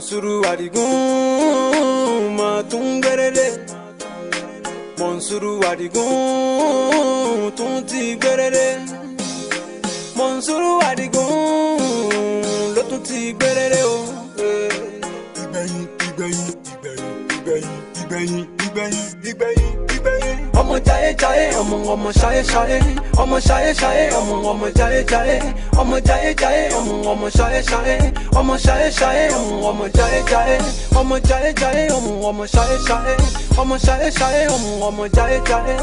Monsuru Adigun Matungerere Monsuru Adigun Tunti Gerere Monsuru Adigun Lotunti Gerere o Ibrahim Ọmọ jaye jaye ọmọ ṣayé ṣayé ọmọ ṣayé ṣayé ọmọ jaye jaye ọmọ jaye jaye ọmọ ṣayé ṣayé ọmọ ṣayé ṣayé ọmọ jaye jaye ọmọ jaye jaye ọmọ ṣayé ṣayé ọmọ ṣayé ṣayé ọmọ jaye jaye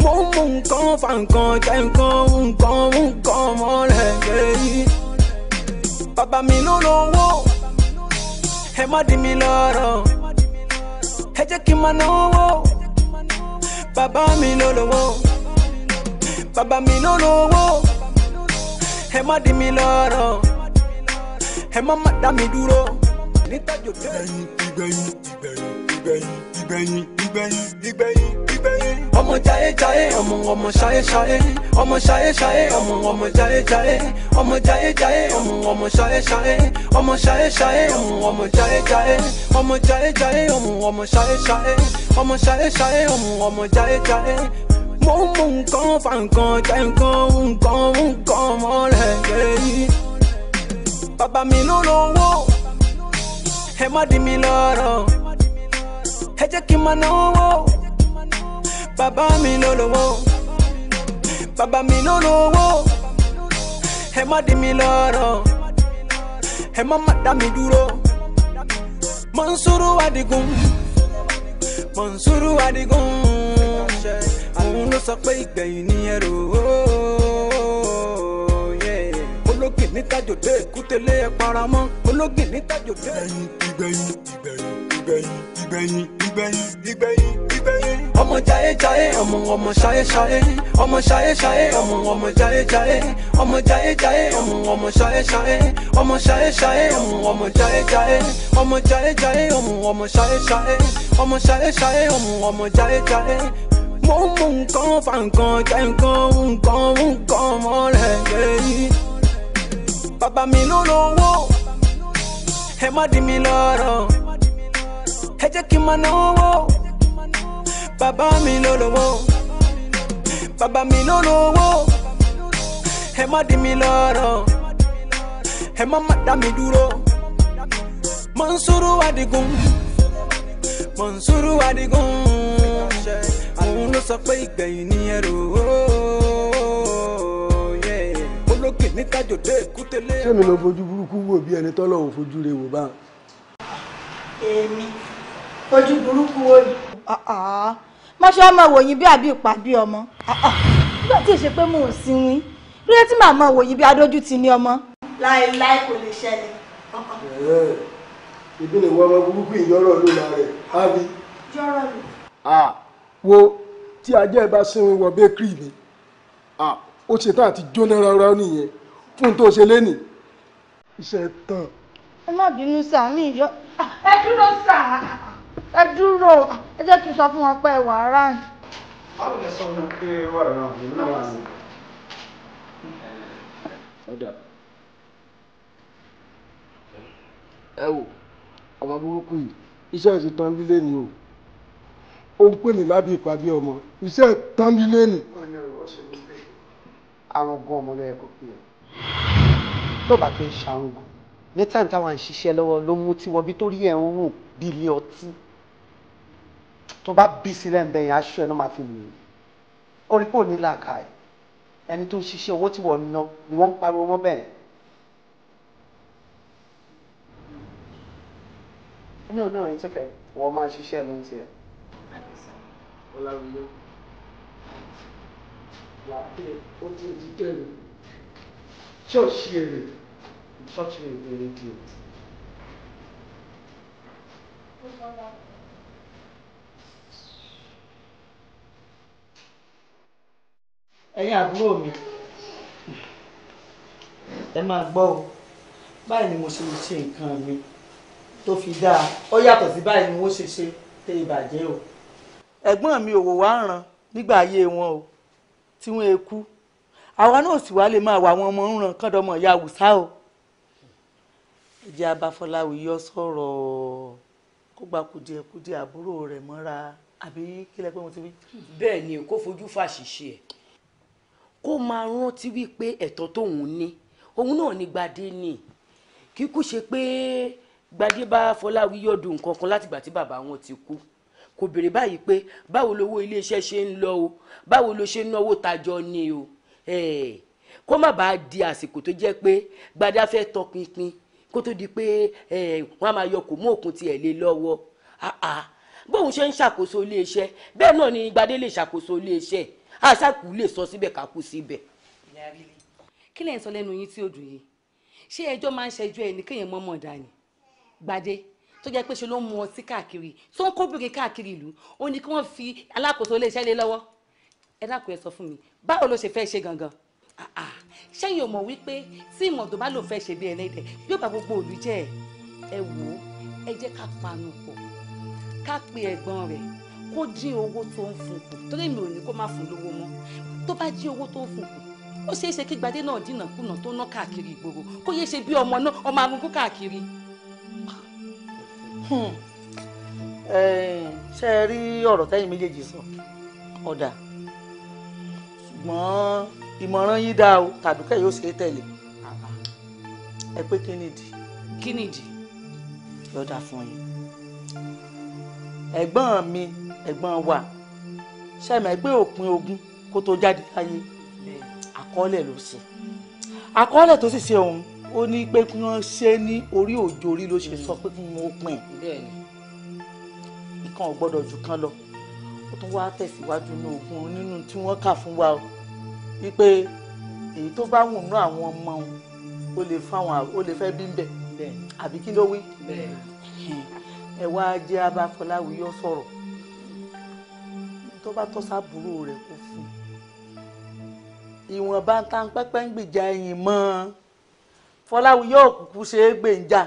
mo mú nǹkan fa nǹkan jẹ nǹkan mọ́lẹ̀ yìí bàbá mi ló lówó ẹ má dì mí lọ́rọ̀ ẹ jẹ́ kí n máa náwó. Bàbá mi ló lówó, bàbá mi ló lówó, ẹ má dì mí lọ́rọ̀, ẹ má dá mi dúró. Nítajo dé. Ibrahim. Ọmọ jaye jaye, ọmọ ṣayé ṣayé, ọmọ ṣayé ṣayé, ọmọ jaye jaye, ọmọ jaye jaye, ọmọ ṣayé ṣayé, ọmọ ṣayé ṣayé, ọmọ jaye jaye, ọmọ jaye jaye, ọmọ ṣayé ṣayé, ọmọ ṣayé ṣayé, ọmọ jaye jaye. Mo mú nǹkan fa nǹkan jẹ nǹkan mọ́lẹ̀ yìí. Bàbá mi ló lówó, ẹ má dì mí lọ́rọ̀, ẹ jẹ́ kí n máa náwó. Bàbá mi ló lówó, bàbá mi ló lówó, ẹ má dì mí lọ́rọ̀, ẹ má dá mi dúró. Monsuru Adigun, Monsuru Adigun, àwọn ló sọ pé ìgbẹ̀yìn ni ẹ̀rọ. Ológin ní tajòdè kútélé ẹ̀ paramọ́, ológin ní tajòdè. Ìgbẹ̀yìn. Ọmọ jaye jaye, ọmọ ṣayé ṣayé, ọmọ ṣayé ṣayé, ọmọ jaye jaye, ọmọ jaye jaye, ọmọ ṣayé ṣayé, ọmọ ṣayé ṣayé, ọmọ jaye jaye, ọmọ jaye jaye, ọmọ ṣayé ṣayé, ọmọ ṣayé ṣayé, ọmọ jaye jaye. Mo mú nǹkan fa nǹkan jẹ nǹkan mọ́lẹ̀ yìí. Bàbá mi ló lówó, ẹ má dì mí lọ́rọ̀, ẹ jẹ́ kí n máa náwó. Bàbá mi ló lówó, bàbá mi ló lówó, ẹ má dì mí lọ́rọ̀, ẹ má dá mi dúró. Monsuru Adigun, Monsuru Adigun, àwọn ló sọ pé ìgbẹ̀yìn ni ẹ̀rọ. Ológin ní tajòdè kútélé. Ṣé mi lọ fojú burúkú wò bí ẹni tọ́lọ̀ ò fojú rẹ̀ wò bá? Èmi fojú burúkú wò ni. Má ṣe ọmọ ìwòyìn bí àbí ìpàdé ọmọ. Nígbà tí ìṣe pé mò ń sinwin, lóye tí màá mọ ìwòyìn bí adójú ti ní ọmọ. Láéláé kò lè ṣẹlẹ̀. Ibi ni ìwọ ọmọ burúkú ìyọ́rọ̀ ló la rẹ̀, ábí. Jọ́rọ̀ lò. Wo tí ajá ẹ bá sinwin wọ bẹ́kìrì ni, ó ṣe tán àti jóná rárá nìyẹn fún tó ṣe lénìí. Iṣẹ́ tán. Ẹ má bínú sáà mi ìyọ́. Ẹ dúró sáà. Ẹ dúró, ẹ jẹ́ kí n sọ fún wọn pé ẹ wà ara ni. Báwo lẹ sọ wọn pé wà ara ni? Ẹ wò, ọmọ burúkú yìí, iṣẹ́ ti tán lílé ni o. Ó ń pè mí lábí ìpàdé ọmọ, iṣẹ́ tán lílé ni. Arúgbó ọmọ ló yẹ kó pè é. Tó bá fi ń ṣàrùngùn, ní táìmù táwọn ń ṣiṣẹ́ lọ́wọ́ ló mú tí wọ́n bí tó rí ẹ̀ ń rùn bí ilé ọtí. Tó bá bí sílẹ̀ ń bẹ̀yìn aṣọ ẹ̀ ló máa fi lù ú. Orí pò ní làákàyè. Ẹni tó ń ṣiṣẹ́ owó tí wọ́n ná ni wọ́n ń pariwo mọ́ bẹ́ẹ̀. No, it's okay. Wọ́n máa ṣiṣẹ́ ló ń tiẹ̀. Ọláwìyó. Ó ti di kẹ́rù. Ṣọ́ọ̀ṣì èrè. Ṣọ́ọ̀ṣì èrè kì í. Ẹ̀yin àbúrò mi, ẹ máa gbọ́ o, báyìí ni mo ṣe nǹkan mi tó fi dáa, ó yàtọ̀ sí báyìí ni wọ́n ṣe tẹ ìbàjẹ́ o. Ẹ̀gbọ́n mi òwò wá ń ran nígbà ayé wọn o, tí wọ́n kú, àwa náà sì wá lè máa wà wọn ọmọ ń ran kọ́dọ̀mọ̀ ìyá àwùsá o. jẹ́ abáfọláwíyọ́ sọ̀rọ̀ kó gba kùdìẹ̀kudìẹ àbúrò rẹ̀ mọ́ra àbí kílẹ̀ pé mo ti wí. bẹ́ẹ̀ ni kó fojú fàṣìṣe ẹ̀ kó máa rántí wípé ẹ̀tọ́ tóun ní òun náà ní Gbadé ní kíkú ṣe pé Gbadé bá Fọláwíyọ́ dùn nǹkan kan látìgbà tí bàbá wọn ti kú kò béèrè báyìí pé báwo lowó iléeṣẹ́ ṣe ń lọ o báwo ló ṣe ń náwó tajọ ni o kó má bàa di àsìkò tó jẹ́ pé Gbadé fẹ́ tọpinpin kó tó di pé wọ́n á máa yọ kò mú òkun tiẹ̀ lé lọ́wọ́ bóun ṣe ń ṣàkóso iléeṣẹ́ bẹ́ẹ̀ náà ni Gbadé lè ṣàkóso iléeṣẹ́ àṣàkù lè sọ síbẹ̀ kákú síbẹ̀. kí lẹ́yìn sọ lẹ́nu yín tí ó dùn yìí ṣé ẹjọ́ máa ń ṣẹjọ́ ẹni kéèyàn mọ́mọ́ dání Gbadé tó jẹ́ pé ṣe ló ń mu ọtí káàkiri tó ń kóbìnrin káàkiri ìlú ó ní kí wọ́n fi alákòóso iléeṣẹ́ lé lọ́wọ́ ẹ dákun ẹ sọ fún mi báwo ló ṣe fẹ́ ṣe gangan ṣẹ́yìn ò mọ̀ wípé tí ìmọ̀ tó bá lò fẹ́ ṣe bí ẹlẹ́dẹ̀ yóò bá gbogbo òlú jẹ́ ẹ wò ó ẹ jẹ́ ká panu pọ̀ ká pe ẹ̀gbọ́n rẹ̀ kó dín owó tó ń fún kù torí mi ò ní kó má fún lówó mọ́ tó bá dín owó tó ń fún kù ó ṣeé ṣe kí Gbadé náà dínà kùnà tó ná káàkiri ìgboro kó yé ṣe bí ọmọ náà ọmọ arúgbó káàkiri. ṣe é rí ọ̀rọ̀ tẹ́yìn méjèèjì sọ ọ̀dà ṣùgbọ́n ìmọ̀ràn yín dá o tàdúkẹ́ yóò ṣe é tẹ̀lé ẹ pé kí nìdí. kí nìdí. yọ̀dà fún yín ẹ̀gbọ́n mi ẹ̀gbọ́n wa ṣẹ̀mẹ̀ pé òpin ogun kó tó jáde láyé àkọọ́lẹ̀ ló ṣe àkọọ́lẹ̀ tó sì ṣe òun ó ní pé kí wọ́n ṣe ní orí òjòrí ló ṣe sọ pé kí wọ́n pín ìkan ò gbọ́dọ̀ jù kan lọ ó tún wá tẹ̀síwájú ní ogun nínú tí wọ́n kà fún wa o wípé èyí tó bá wù nú àwọn ọmọ òun ó lè fẹ́ bí ń bẹ̀ àbí kí ló wí ẹ wá jẹ́ abáfọláwíyọ́ sọ̀rọ̀ tó bá tọ́ sábúrò rẹ̀ kó fún ìwọ̀n bá ń tan pẹ́pẹ́ ń gbìjà ẹ̀yìn mọ́ Fọláwíyọ́ òkùnkùn ṣe é gbèǹjà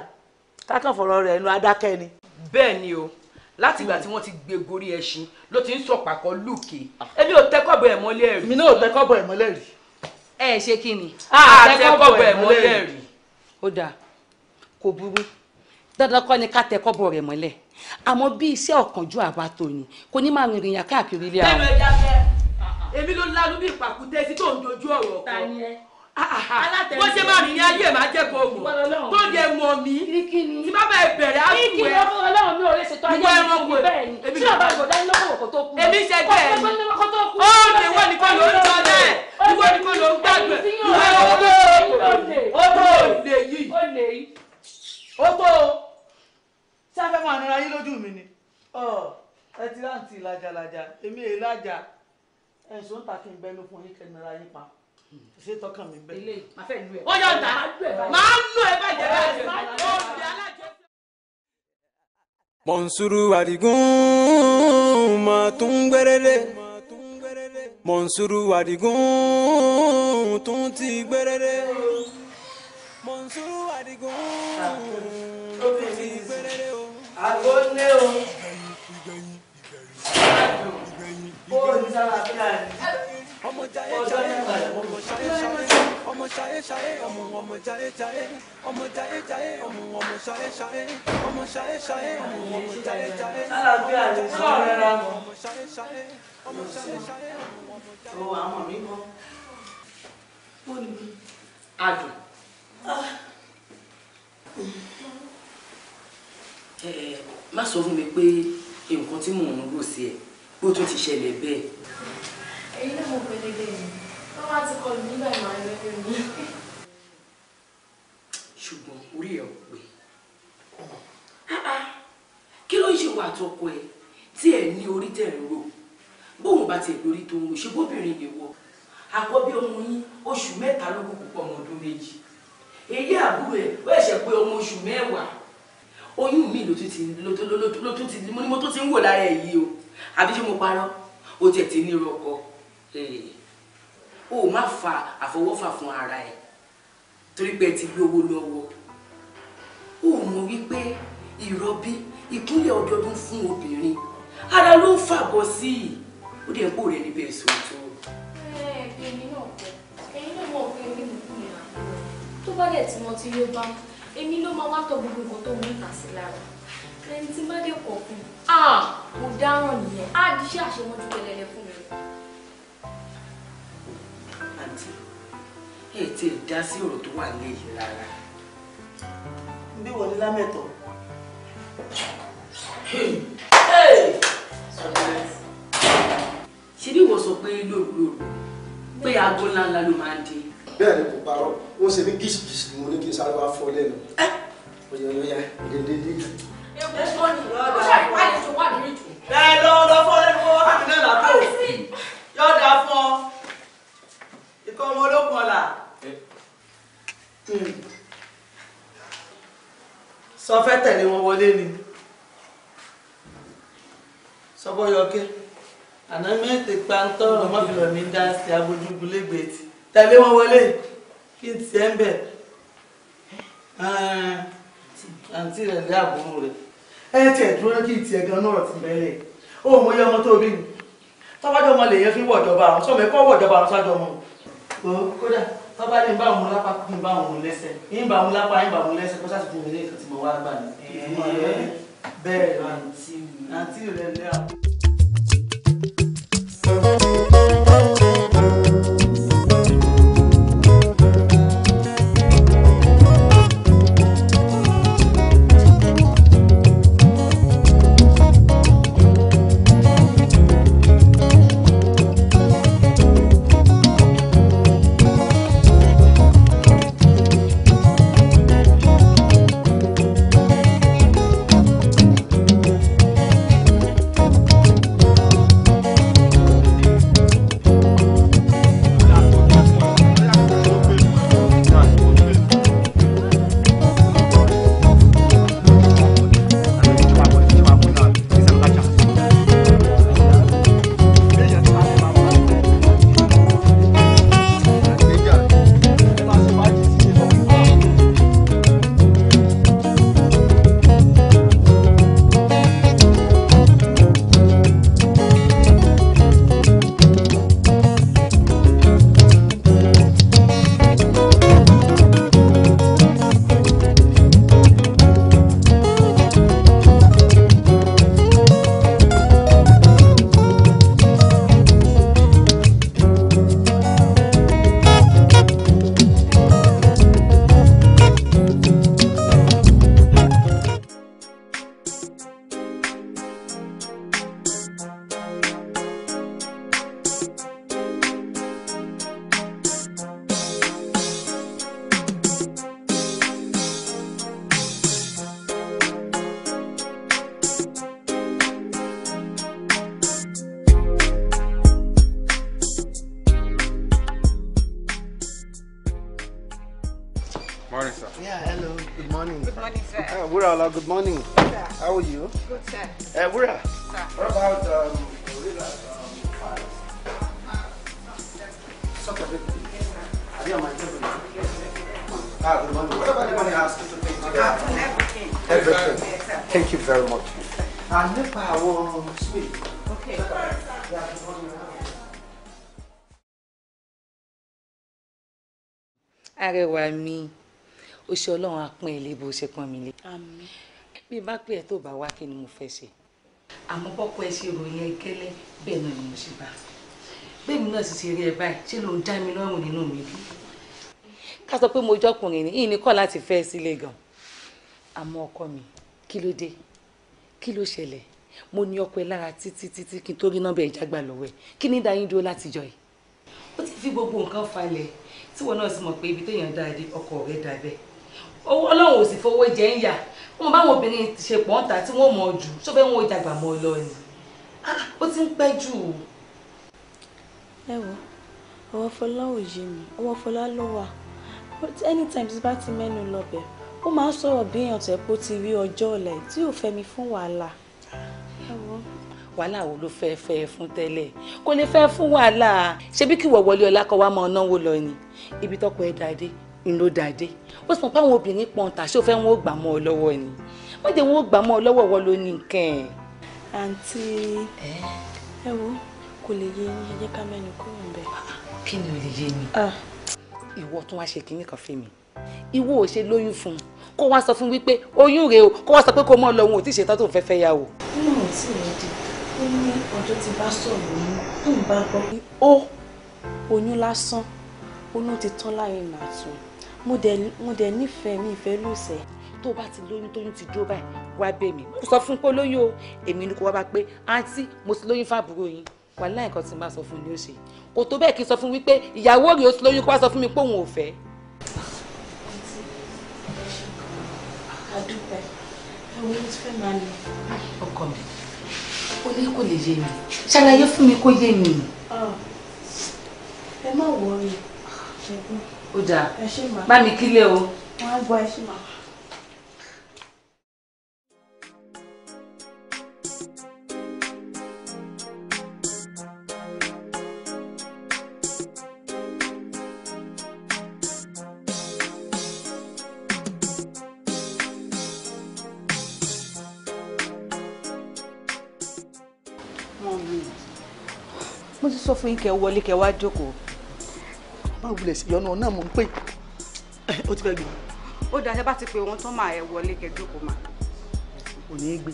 kákan fọ̀rọ̀ rẹ̀ ẹnu adákẹ́ ni. bẹ́ẹ̀ ni o láti ìgbà tí wọ́n ti gbé gorí ẹṣin ló ti ń sọ pàkọ́ lùkè èmi ò tẹ́kọ̀bọ̀ ẹ̀ mọ́lẹ̀ rí. mi náà ò tẹ́kọ̀bọ̀ ẹ̀ mọ́lẹ̀ rí. ẹ ṣe kí ni. àtẹ́kọ̀bọ̀ ẹ̀ mọ́lẹ̀ rí. ó dáa kò burú dandan kọ́ ni ká tẹ́kọ̀bọ̀ rẹ̀ mọ́lẹ̀ àmọ́ bí iṣẹ́ ọ̀kánjú àbátò ni kò ní máa rìnrìn yàn káàkiri ilé àwọn. lẹ́nu ẹja fẹ́ èmi ló lálú bí ìpàkúté sí tó ń dojú ọ̀rọ̀ kan bó ṣe máa rìn ní ayé ẹ̀ máa jẹ́ kó wò tó yẹ mọ̀ mí tí bá bẹ́ẹ̀ bẹ̀rẹ̀ á tù ẹ́ ọlọ́run mi ò lè ṣètò ayé mi fún mi bẹ́ẹ̀ ni tí ọba ìgbọ̀dá ní lọ́wọ́ kó tó kú. èmi ṣe bẹ́ẹ̀ ni ó ní ìwọ nìkan ló ń sọ bẹ́ẹ̀ ìwọ nìkan ló ń gbàgbé ìwọ ó tó lè yí ó tó ṣé a fẹ́ máa nira yín lójú mi ni ẹ ti ráǹtì làjàlàjà èmi èyí lájà ẹ̀sùn ń ta kí n bẹ́nu fún yín kẹ́nira yín pa ṣé tọkàn mi bẹ́ẹ̀. ilé máa fẹ́ lu ẹ̀. ó yọ̀ ǹda máa ń lù ẹ bàjẹ́ bàjẹ́ ó di alájẹ. Monsuru Adigun ma tún gbẹrẹrẹ Monsuru Adigun tún ti gbẹrẹrẹ Monsuru Adigun tún ti gbẹrẹrẹ o. àgọ́lé o ó ní sábà bí i ọmọ jayé jayé ọmọ ṣayé ṣayé ọmọ ṣayé ṣayé ọmọ jayé jayé ọmọ jayé jayé ọmọ ṣayé ṣayé ọmọ ṣayé ṣayé ọmọ jayé jayé àlàáfíà ní sọ̀rọ̀ ra mọ́ ọmọ ṣayé ṣayé ọmọ ṣayé ṣayé ọmọ jayé. o àwọn mi kọ́ ó ní adùn má sọ fún mi pé nǹkan tí mò ń rò sí ẹ bó tún ti ṣẹlẹ̀ bẹ́ẹ̀. èyí ló mọ̀ pé dédé ni wọ́n wá ti kọlù nígbà ìmọ̀ ẹgbẹ́ mi. ṣùgbọ́n orí ẹ̀ ò pé kí ló ń ṣe wà tọkọ ẹ tí ẹ ní orí tẹ̀ ń rò bóun bá tiẹ̀ lórí tó ń rò ṣe bóbìnrin lè wọ àkọ́bí ọmọ yín oṣù mẹ́ta ló kù púpọ̀ ọmọ ọdún méjì èyí àbúrò ẹ̀ ó ẹ̀ṣẹ̀ pé ọmọ oṣù mẹ́wàá oyún mi ló tún ti mo tó ti ń wò lára ẹ̀ yìí o àbí ṣé mo parọ́ o tẹ̀ ti ní rọkọ o má fa àfọwọ́fà fún ara ẹ̀ torí pé ẹ ti gbé owó lọ́wọ́ o mọ̀ wípé ìrọbí ìkúnlẹ̀ ọdọọdún fún obìnrin ara ló ń fàbọ̀ sí i ó dẹ̀ ń pò rẹ̀ níbẹ̀ sóòótọ́. èmi náà kọ ẹ̀yin náà mọ̀ pé orí mi kú mi àpò tó bá dẹ̀ tí mo ti yóò bá èmi ló máa wá tọ gbogbo nǹkan tó ń mú ìtàsí lára ẹni tí má dé kọ̀ fún mo dáràn nìyẹn á di iṣẹ́ àṣemọ́jú kẹlẹ́lẹ́ fún mi. àǹtí ẹ ti dá sí ọ̀rọ̀ tó wà lẹ́yìn rárá. bí wọlé lámẹ̀tọ̀. ṣé bí wọ́n sọ pé lóru pé aago ńláńlá ló máa ń dé. bẹ́ẹ̀ ni kò parọ́ ó ṣe ní gíṣìgíṣì ni mo ní kí n sáré wá fọ́ lẹ́nu. oyè dédé. bẹ́ẹ̀ lọ fọ́ lẹ́nu kó wá kàmí náà lápò yóò dáa fún ọ ikọ̀ ọmọ olókùn ọ̀la. sọ fẹ́ tẹ̀lé wọn wọlé ni sọ́bọ̀ yọkẹ́ àná mẹ́tẹ̀ pàǹtọ́ ọmọbìnrin mi dá sí abojúgun lẹ́gbẹ̀ẹ́ tí tẹ̀lé wọn wọlé kí n tiẹ̀ ń bẹ̀ àǹtí rẹ̀ lé àbúrò rẹ̀ tiẹ̀ dúró kí n tiẹ̀ gan náà ti bẹ̀rẹ̀ ó mọ iye ọmọ tó bí mi tọ́bájọ́ ọmọ lèyẹn fi wọ̀jọba àwọn sọ́mọ ẹ̀kọ́ wọ̀jọba àwọn sájọ ọmọ kódà tọ́ba ní bá òun lápá kí n bá òun lẹ́sẹ̀ yín bá òun lápá yín bá òun lẹ́sẹ̀ kó sáà fún mi ní ìkan tí mo wá gbà ní. bẹ́ẹ̀ àǹtí rẹ̀ lé àbúrò. Morning, sir. Yeah, hello. Good morning. Good morning, sir. Wurala, good morning. Sir. How are you? Good, sir. Wura, Sir. what about files? Sort of it. Are you on my table? Good morning. What about the money asked to pay today? Everything. Everything. Yes, sir. Thank you very much. And if I want sweet. Okay. Yeah, good morning. Arẹwà mi, ó ṣe Ọlọ́run á pọ́n ilé bó ṣe pọ́n mi lé. Àmín. Bí bá pè ẹ́ tó bá wá kí ni mo fẹ́ ṣe. Àmọ́ bọ́kọ ẹ ṣe ròyìn ẹ gẹ́lẹ́ bẹ́ẹ̀ náà ni mo ṣe bá. Bẹ́ẹ̀ mi náà sì ṣe rí ẹ báyìí, ṣé ló ń dá mi lọ́rùn nínú mi bí? Ká sọ pé mo jọkùnrin ni, ìní kọ́ láti fẹ́ sílé gan. Àmọ́ ọkọ mi, kí ló dé? Kí ló ṣẹlẹ̀? Mo ní ọkọ ẹ lára títí kí n tó rí nọ́mbà ìjágbà lọ́wọ́ ẹ̀. Kí ni dá yín dúró látijọ́ yìí? Ó ti fi gbogbo nǹkan falẹ̀. Tí wọn náà sì mọ̀ pé ibi téèyàn dá dé ọkọ rẹ̀ dá bẹ́ẹ̀. Owó Ọlọ́run ò sì fowó jẹ ń yà. Wọ́n báwọn obìnrin ti ṣe pọ̀ ń ta tí wọ́n mọ̀ jù. Ṣó fẹ́ wọn ò dàgbà mọ́ ọ lọ ni? Ó ti ń pẹ́ jù. Ẹ wo, ọwọ́ Fọlá ò yé mi, ọwọ́ Fọlá ló wà. But anytime tí bá ti mẹ́nu lọ́bẹ̀, ó máa ń sọ̀rọ̀ bí èèyàn tó ẹ̀ pé ó ti rí ọjọ́ ọ̀la tí ò fẹ́ mi fún wàhálà. Ẹ wo. Wàhálà wo ló fẹ́ fún tẹ́lẹ̀? Kò lè fẹ́ fún wàhálà. Ṣebí kí wọ̀ wọlé ọlá kọ́ wá máa náwó lọ ni? Ibi tọ́kọ ẹ̀ dáadé ń ló dáadé. Ó sì mọ̀ pé àwọn obìnrin pọ̀ ń ta ṣé ó fẹ́ wọn ó gbà mọ́ ọ lọ́wọ́ ni? Wọ́n jẹ́ wọn ó gbà mọ́ ọ lọ́wọ́ wọ́n ló ní nǹkan ẹ̀. Àǹtí ẹ wo kò lè yé yín, ẹ jẹ́ ká mẹ́nu kúrò ń bẹ̀. Kí ni ò lè yé mi? Ìwọ tún wá ṣe kinní kan fún mi. ìwọ ò ṣe lóyún fún un kó wá sọ fún wípé oyún rèé o kó wá sọ pé kó mọ́ lọ òun ò tí ì ṣetán tó ń fẹ́ fẹ́ yà wò. nínú ò tí ì rẹ́dì ó ní ọjọ́ tí bá sọ̀rọ̀ oyún tó ń bá gbọ́ pé oyún lásán oyún ti tán láyé nàtún mo dẹ̀ nífẹ̀ẹ́ mi ìfẹ́ lóṣẹ̀ tó bá ti lóyún tóyún ti dúró báyìí wá bẹ̀ mí mo sọ fún pé lóyún o èmi ni kò wá bá pé àǹtí mo ti lóyún fáàbúrò yín wà láì nǹkan tí n bá sọ fún ni ó ṣe kò tó bẹ́ẹ̀ kí n sọ fún wípé ìyàwó rẹ̀ ó ti lóyún kó wá sọ fún mi pé òun ò fẹ́. àdúpẹ́ ẹ̀wọ̀n ti fẹ́ máa lọ. ọkọ mi ó ní kò lè yé mi ṣàlàyé fún mi kó yé mi. ẹ má wọrí ó dáa bá mi kílẹ̀ o. wọ́n á gbọ́ ẹ ṣe máa. mo ti sọ fún yín kẹ́ wọlé kẹ́ wá jókòó. máa wulẹ̀ sí ọ̀nà náà mò ń pè ó ti fẹ́ gbé. ó dáa bá ti pè wọ́n tán máa ẹ wọlé kẹ́ jókòó mà. kò ní í gbé.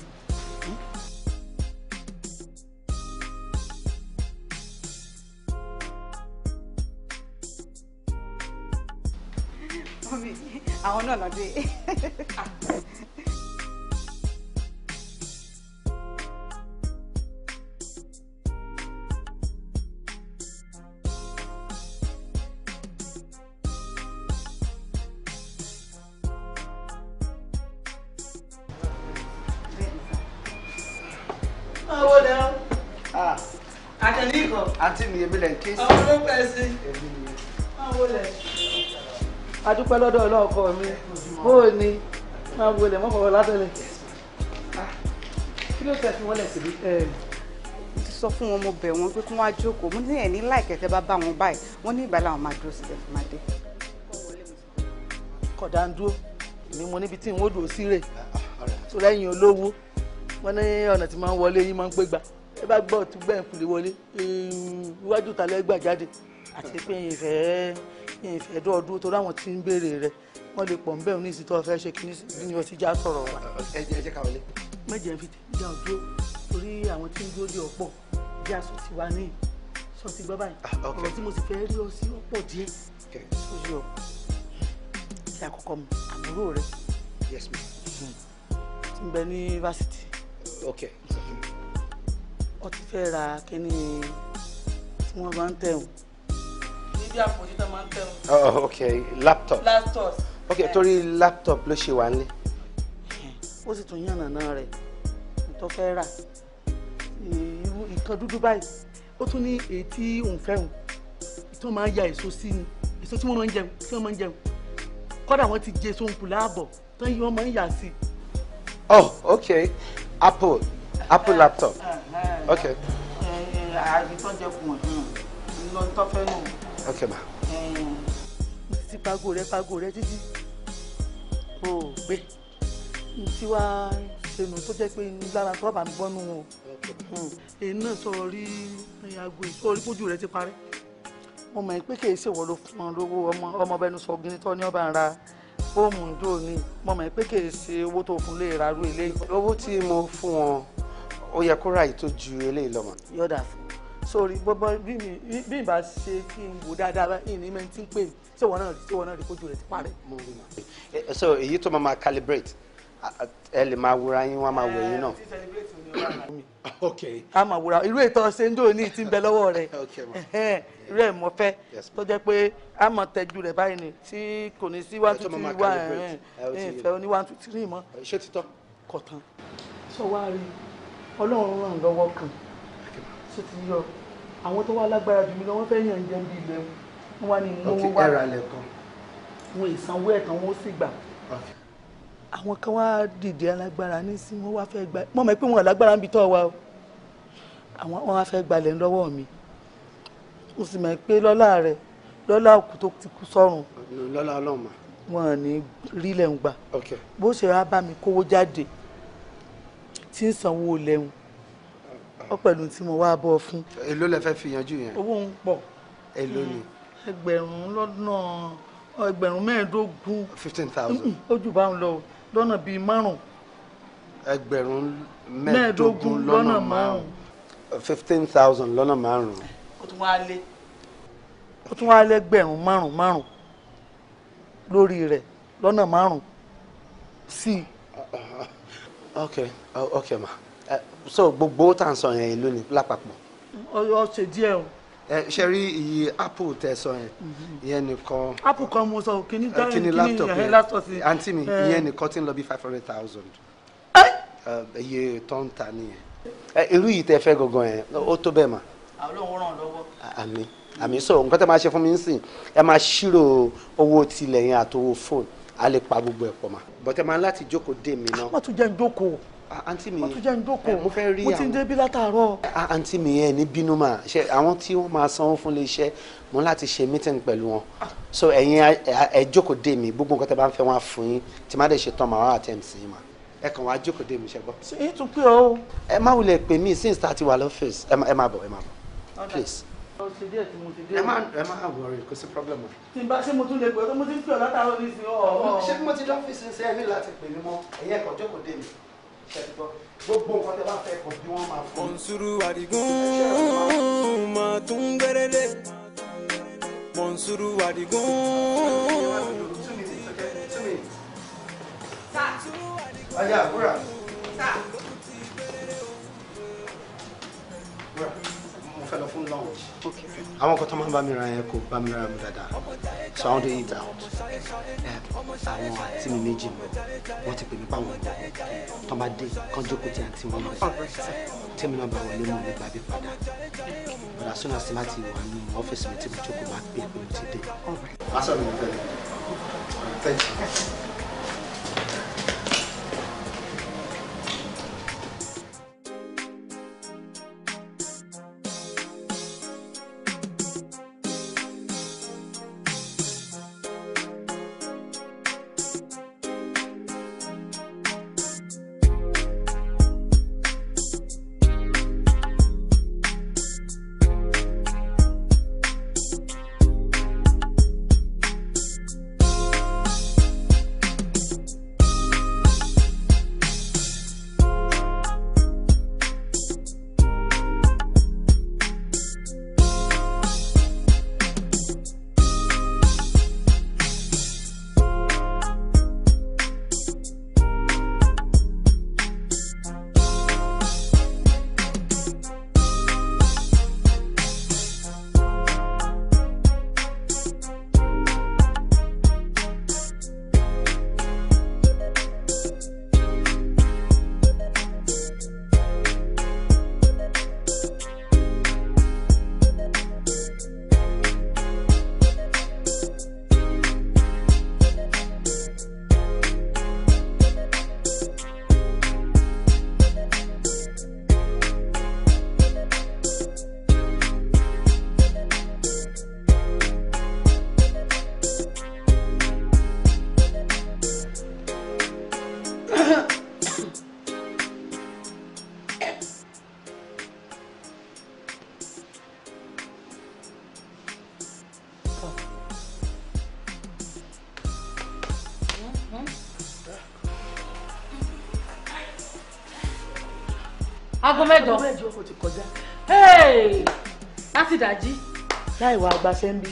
àwọn náà lọ dé. àǹtí mi èmi lẹ̀ ń ké sí. àwọn ló pẹ́ sí. máa wọlé. adúpẹ́ lọ́dọ̀ ọlọ́ọ̀kọ mi bó o ní máa wọlé mọ́ fọwọ́ látẹ̀lẹ̀. kí ló tẹ̀ fi wọ́n lẹ̀ síbi. mo ti sọ fún wọn mo bẹ̀ wọ́n pé kí wọ́n á jókòó mo ní ẹ̀ ní láìkẹ́tẹ́ bá bá wọn báyìí wọ́n ní ìgbà làwọn máa dúró síbẹ̀ fún máa dé. kọ̀dà ń dúró èmi mo níbi tí n ó dùn sí rè tó lẹ́yìn olówó wọ́n ní ọ̀nà tí máa ń wọlé yín máa ń pé gbà ẹ bá gbọ́ ọ̀tún gbẹ̀yìn kùlé wọlé iwájú ta lẹ́gbà jáde àti pé ìfẹ́ dọ́ọ̀dúró torí àwọn tí ń béèrè rẹ̀ wọ́n lè pọ̀ ń bẹ̀rù ní ìsìtọ́ fẹ́ ṣe kí ní ọtí já sọ̀rọ̀ wa. ẹ jẹ́ ká wọlé. mẹ́jẹ̀ ń fi já ọdúró torí àwọn tí ń dúró dé ọ̀pọ̀ bí aṣọ ti wá ní sọ ti gbọ́ báyìí ọ̀rọ̀ tí mo sì fẹ́ rí ọ sí ọ̀pọ̀ díẹ̀ ó yọ kí àkọ́kọ́ mi àbúrò rẹ̀ ti ń bẹ ní fásitì. ó ti fẹ́ ra kíní tí wọ́n máa ń tẹ̀wọ̀n. níbi àpòjútà máa ń tẹ̀wọ̀n. ok laptop. ok torí laptop ló ṣe wà nílé. ó sì tún yànnàná rẹ̀ tó fẹ́ rà nǹkan dúdú báyìí ó tún ní èyí tí òun fẹ́ràn tó máa ń ya èso sí ni èso tí wọ́n máa ń jẹun kọ́dà wọ́n ti jẹ èso òǹkù láàbọ̀ tán yìí wọ́n máa ń yà sí. oh ok apple laptop. ok. àìsàn kùn lọ tó fẹ́ nù. ok ma. ti pago rẹ títí o gbé tí wàá ṣẹnu tó jẹ́ pé lára tó bá ń gbọ́nú o èyí náà sọ̀rọ̀ rí aago ìsọ̀rí pójú rẹ ti parẹ́ mo mọ̀ pé kì í ṣèwọ ló fún ọ lówó ọmọbẹnu sọ gíní tó ní ọba ń ra fóòmù ìjọ ní mo mọ̀ pé kì í ṣe owó tó fún lè ra rú ilé. owó tí mo fún wọn ó yẹ kó ra èyí tó ju eléyìí lọ mọ. yọ̀dà fún sórí bọ́bọ́ bí ìbá ṣe kí n wò dáadáa bá ìní mẹ́rin tí ń pè mí ṣé wọn náà rí kójú rẹ̀ ti parẹ́. so èyí tó máa calibrate ẹ lè máa wúra yín wọn máa wò yín náà. a máa wúra irú ètò ọ̀sẹ̀ ń dò ní ti ń bẹ lọ́wọ́ rẹ̀ irú ẹ̀ mọ́ fẹ́ tó jẹ́ pé a máa tẹ́jú rẹ̀ báyìí ni tí kò ní sí 1 2 3 1 ìfẹ́ oní 1 2 3 mọ́. ṣé títọ́. kọ̀tán sọ wá rí ọlọ́run ràn lọ́wọ́ kan ṣé ti yọ àwọn tó wá lágbára jù mí lọ wọ́n fẹ́ yàn jẹ́ bí ilẹ̀ wọn wá ní ìnáwó wá wọn ìsanwó ẹ̀ kan wọ́n sì gbà àwọn kan wá dìde alágbára nísìnyí wọ́n wá fẹ́ gbà mọ̀ mọ́ pé wọn lágbára ń bi tọ́ wa o àwọn wọn wá fẹ́ gbalẹ̀ lọ́wọ́ mi mo sì mọ̀ pé lọ́lá rẹ̀ lọ́lá òkú tó ti kú sọ́run lọ́lá ọlọ́run mà wọn ní rí lẹ́hùn gbà bó ṣe wá bá mi kówó jáde tí ń sanwó lẹ́hùn ọ pẹ̀lú tí mo wá bọ́ fún. èló lẹ fẹ́ fi yanjú yẹn. owó ń pọ̀. èló ni. 1,000 lọ́nà ẹgbẹ̀rún mẹ́ẹ̀ẹ́dógún. 15,000. ó jù bá ń lọ lọ́nà bíi márùn-ún. ẹgbẹ̀rún mẹ́ẹ̀ẹ́dógún lọ́nà márùn-ún. 15,000 lọ́nà márùn-ún. ó tún wá lé ẹgbẹ̀rún márùn-ún lórí rẹ̀ lọ́nà márùn-ún sí i. ok ma so gbogbo tá à ń sọ yẹn ìlú ni lápapọ̀. ó ṣe díẹ̀ o. ṣe rí iye apple tẹ sọ yẹn ìyẹn nìkan. apple kan mo sọ kíní laptop yẹn àǹtí mi ìyẹn nìkan tí ń lọ bí 500,000 iye tó ń ta nìyẹn. irú yìí tẹ fẹ́ gangan yẹn ó tó bẹ́ẹ̀ mà. àwọn olóhùn ràn lọ́wọ́. àmì so nǹkan tẹ máa ṣe fún mi nísìn ẹ máa ṣírò owó tilẹ̀ yẹn àtowó fóònù a lè pa gbogbo ẹ̀ pọ̀ mà bọ́tẹ́ máa láti jókòó dé mi náà. má tún jẹ́ ń jókòó. àǹtí mi má tún jẹ́ ń jókòó. mo fẹ́ rí àwọn. mo ti ń débí látàárọ̀. àǹtí mi yẹn ní bínú mà ṣe àwọn tí wọ́n máa sanwó fún iléeṣẹ́ mo láti ṣe meeting pẹ̀lú wọn so ẹ̀yin ẹ jókòó dé mi gbogbo nǹkan tẹ́ bá ń fẹ́ wọn á fún yín tí má dẹ̀ ṣe tán màá wá àtẹ̀ sí yín mà ẹ kàn wá jókòó dé mi ṣe gbọ́. ṣé yín tún pé o. ẹ má wulẹ̀ pè mí since tá a ti wà lọ́fíìsì ẹ má bọ̀ please. ẹ má worry kò sí problem o. tí n bá ṣe mo tún lè pè ọ́ tó mo ti ń pè ọ́ látàárọ̀ ní ìsìn ọ̀. ṣé mo ti lọ́fíìsì ṣe ẹ ní láti pè mí mọ́ ẹ̀yin ẹ̀kọ́ jókòó dé mi ṣe ti gbọ́ gbogbo nǹkan tẹ́ bá fẹ́ kọ bí wọ́n máa fún mi. Mọ̀nsúrù Àdìgún máa tún gbẹ́rẹ́dẹ́. Mọ̀nsúrù Àdìgún. Ọjà àbúrà. Mo fẹ́ lọ fún lunch. Àwọn kan tó máa ń bá mi ra yẹn kò bá mi ra mi dáadáa. So I want to eat out. Àwọn àti mi méjì mọ̀. Wọ́n ti pè mí pa àwọn ọmọ. Tó bá dé, kán jókòó tí àǹtí wọn náà. Tẹ́mi náà bá wọlé mọ̀ nígbà bí padà. But as soon as láti wà ní ọ́fíìsì mi tí mo jókòó máa pè é pé mo ti dé. Má sọ̀rọ̀ mi fẹ́ lè. Thank you. aago mẹ́jọ kò ti kọjá. láti dájí. láì wá agbáṣẹ́ ń bí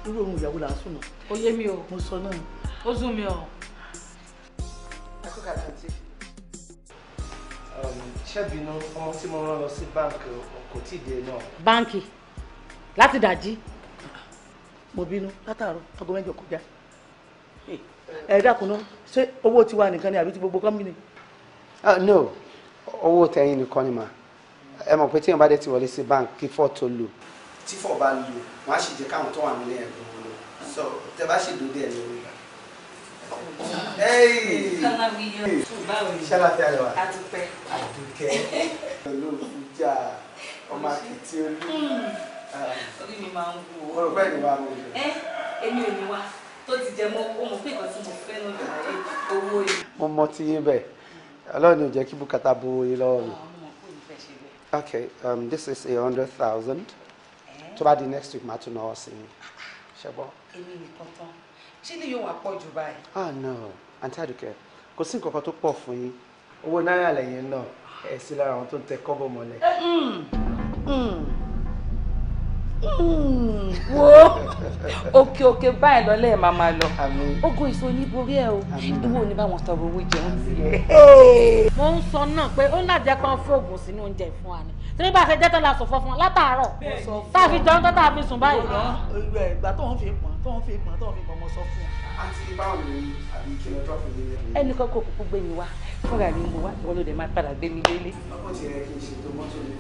irú ohun ìyàwó là ń sùn náà. ó yé mi o. mo sọ náà. ó sún mi o. ṣẹ́bìnú ọmọ tí mo rán lọ sí báńkì kò tí ì dé náà. báńkì láti dájí. mo bínú látàárọ̀ aago mẹ́jọ kọjá. ẹ dákun náà ṣé owó tiwa nìkan ni àbí ti gbogbo kọ́mpìnì. No owó tẹ̀yìn nìkan ni mà ẹ mọ̀ pé tí èèyàn bá dé ti wọlé sí bank kí fọ́ tó lò tí fọ́ bá lò wọ́n á sì jẹ́ káwọn tó wà nílé ẹ̀ gbọ́n lò so tẹ bá sì dòde ẹ̀ lórí rà. ṣálá fi àlẹ́ wa àdùkẹ́ olóòfújà ọmọ akitì olú. orí mi máa ń wú o. mo rò pé ẹni wa mo lò. èmi ò ní wá tó ti jẹ mọ́ ó mọ̀ pé nǹkan tí mo fẹ́ náà jù láyé owó yìí. mo mọ ti yín bẹ́ẹ̀ ọlọ́run ò jẹ́ kí bùkátà bo yín lọ́wọ́ mi. Okay, this is 100,000. To by the next week, màá tún náwó sí i. ṣẹgbọn. èmi nìkan tán ṣé lè yóò wá pọ̀ jù báyìí. ah no àǹtí Àdùkẹ́ kò sí nǹkan kan tó pọ̀ fún yín owó náírà lẹ́yìn náà ẹ̀ sí lára àwọn tó ń tẹ kọ́bọ̀ mọ́lẹ̀. wo òkè báyìí lọ́lẹ́ ẹ̀ máa lọ ogun ìṣó níborí ẹ̀ o ìwọ ò ní bá wọn tọrọ owó jẹun sí ẹ. mo ń sọ náà pé ó ń làjẹ́ pé wọ́n fóògùn sínú oúnjẹ fún wa ni tí bá ṣe jẹ́ tán la sọ̀fọ́ fún wa látàárọ̀ tá a fi jẹun tó tá a fi sùn báyìí. ìgbà tó ń fi pọ̀n mo sọ fún un. àǹtí báwo ni àbí kí lọ drop mi lé. ẹnìkan kò kúkú gbé mi wá fúnra mi mo wá ìwọ ló dé máa padà gbé mi délé. ọkọ ti rẹ kí n ṣètò mọ́tò mi.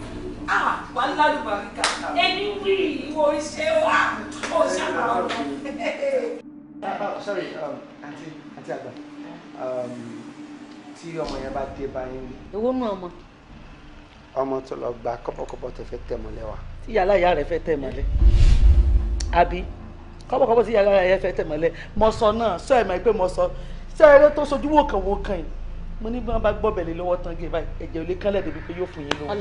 wà á lálùbáríkà ẹni wí ìwọ ṣe wá ó ṣàkóso. sorry àǹtí àgbà tí ọmọ yẹn bá dé báyìí. owó mú ọmọ. ọmọ tó lọ gba kọ́bọ̀kọ́bọ̀ tó fẹ́ tẹ̀ mọ́lẹ̀ wa. tí yàrá ìyá rẹ̀ fẹ́ tẹ̀ mọ́lẹ̀ àbí kọ́bọ̀kọ́bọ̀ tí yàrá ìyá fẹ́ tẹ̀ mọ́lẹ̀ mo sọ náà sọ ẹ̀ mọ̀ pé mo sọ sẹ́ẹ̀rẹ́ tó sojú wò kàn yìí mo ní bí wọ́n bá gbọ́ bẹ̀lẹ̀ lọ́wọ́ tán gé báyìí ẹ̀jẹ̀ ò lè kánlẹ̀ débi pé yóò fún yín lówó.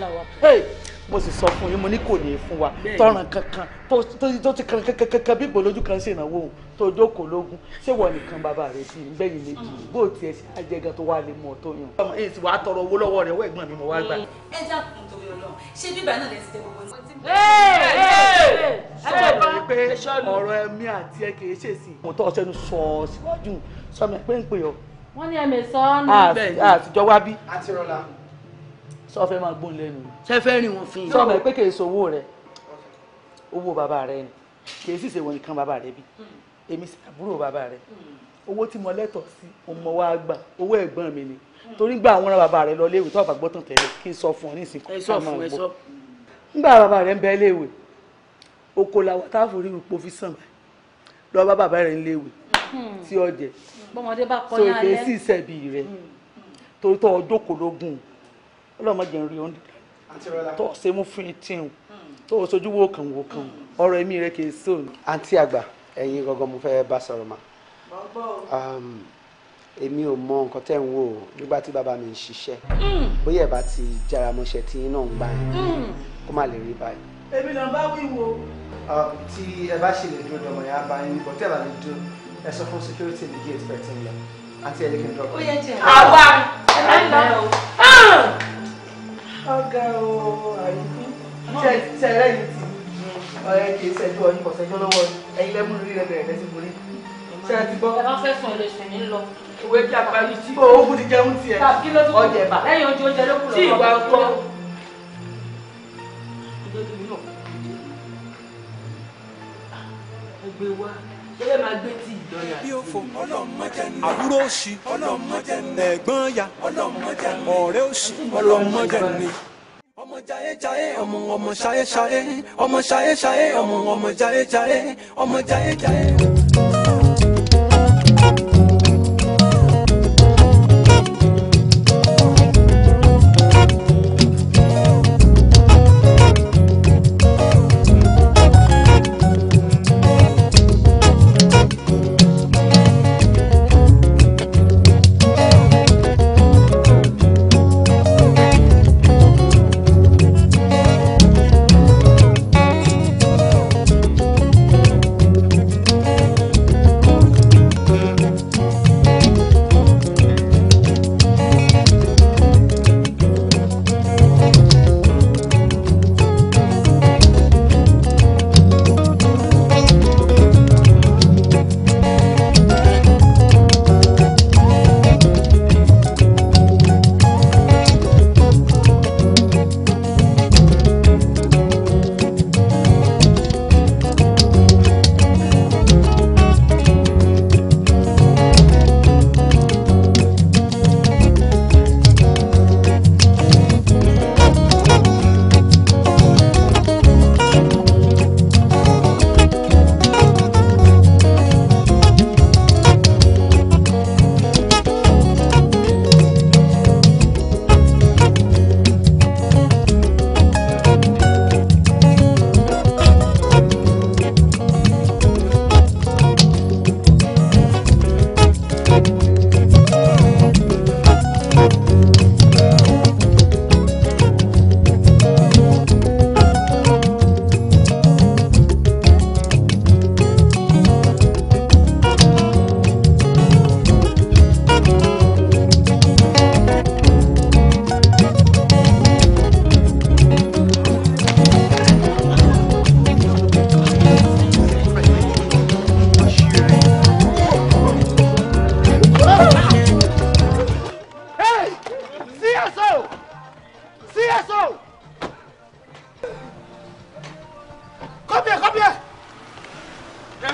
mo sì sọ fún yín mo ní kò ní í fún wa tọràn kankan tó ti kankan bí ìgbòlójú kan ṣe ìnáwó òun tó jókòó lógún ṣé wọ́n nìkan bàbá rẹ̀ sí i bẹ́yìn méjì bó tiẹ̀ ṣe àjẹgàn tó wà lè mú ọ tó yàn. ọmọ èyí sì wàá tọrọ owó lọ́wọ́ rẹ̀ ọwọ́ ẹ̀gbọ́n mi mo wá gbà. ẹ dákun torí Ọlọ́run ṣé bíbá náà lè ti tẹ gbogbo ní. sọ̀rọ̀ pé ọ̀rọ̀ ẹ̀mí àti ẹ̀ kì í ṣèṣì. mo tọ́ ọ sẹ́nu sọ ọ síwájú sọmi pé ń pè ọ́. wọ́n ní ẹ̀mí sọ́ọ́nù. àtijọ́ wá bí. àti rọlá. sọ fẹ́ máa gbóhùn lẹ́nu. ṣe fẹ́ rìn wọn fún yín. sọ ma pé kì í ṣe owó rẹ owó bàbá rẹ ni kì í sì ṣe wọn nìkan bàbá rẹ bí èmi sì àbúrò bàbá rẹ owó tí mo lẹ́tọ̀ọ́ sí ọmọ wa gbà owó ẹ̀gbọ́n mi ni torí gbà àwọn bàbá rẹ lọ léèwé tó bá gbọ́tàn tẹ̀lé kí n sọ fún ọ ní ìsìnkú. ẹ sọ fún ẹ sọ. ngbà bàbá rẹ ń bẹ léèwé oko làwọn táàfù rí ipò fi sàn báyìí lọ bá bàbá rẹ ń léèwé tí ọ jẹ bọ́mọdé bá kọ́ so yán alẹ́. ìfẹ́ sí ìṣẹ̀bí rẹ torí tó ọjọ́ kò lógún ọlọ́mọdé ń rí ọ́n tó ṣe mú fún ìtìhùn tó sojú wò kàn ọ̀rọ̀ ẹ̀mí rẹ kì í sóòrùn. àǹtí àgbà ẹ̀yin gangan mo fẹ́ bá sọ̀rọ̀ mà. èmi ò mọ nǹkan tẹ́ ń wò ó nígbà tí bàbá mi ń ṣiṣẹ́ bóyá ẹ̀ bá ti jára mọ́ṣẹ́ tí iná ń gbà yẹn kó má lè rí báyìí. èmi náà bá wíwo. tí ẹ bá ṣe lè dúró dọmọ yẹn á bá yín bọ̀ tí ẹ bá lè dúró ẹ sọ fún security ní gate pẹ̀ tí ń lọ àti ẹ̀ lè kí n dọ̀. ó yẹ jẹ́ àwa ẹ̀ ń lọ. ọ̀gá o àyíkú tẹ̀lé yìí ti ọ̀rẹ́ kì í ṣẹ́jú ọyún kọ̀ṣẹ́jọ́ lọ́wọ́ ẹ̀yin lẹ́mú rí rẹ̀ bẹ̀rẹ̀ lẹ́sìn borí. ṣé ẹ ti gbọ́. ẹ bá fẹ́ sùn ilé sùn ní lọ. ìwé kí apáyé tí oògùn ti jẹun tiẹ̀. kí ló tún ọjà ẹ̀bà. lẹ́yìn oúnjẹ ló kù lọ́wọ́. tí ìwà ń kọ́. ẹgbẹ́ wa ṣẹlẹ̀ máa gbé tí ìdọ́yà. bí ó fò ọlọ́mọdé ní. àbúrò òṣì ọlọ́mọdé ní. ẹ̀gbọ́n ya ọlọ́mọdé ní. ọ̀rẹ́ òṣì ọlọ́mọdé ní. ọmọ jayé jayé ọmọ ṣayé ṣayé ọmọ ṣayé ṣayé ọmọ jayé jayé ọmọ jayé jayé.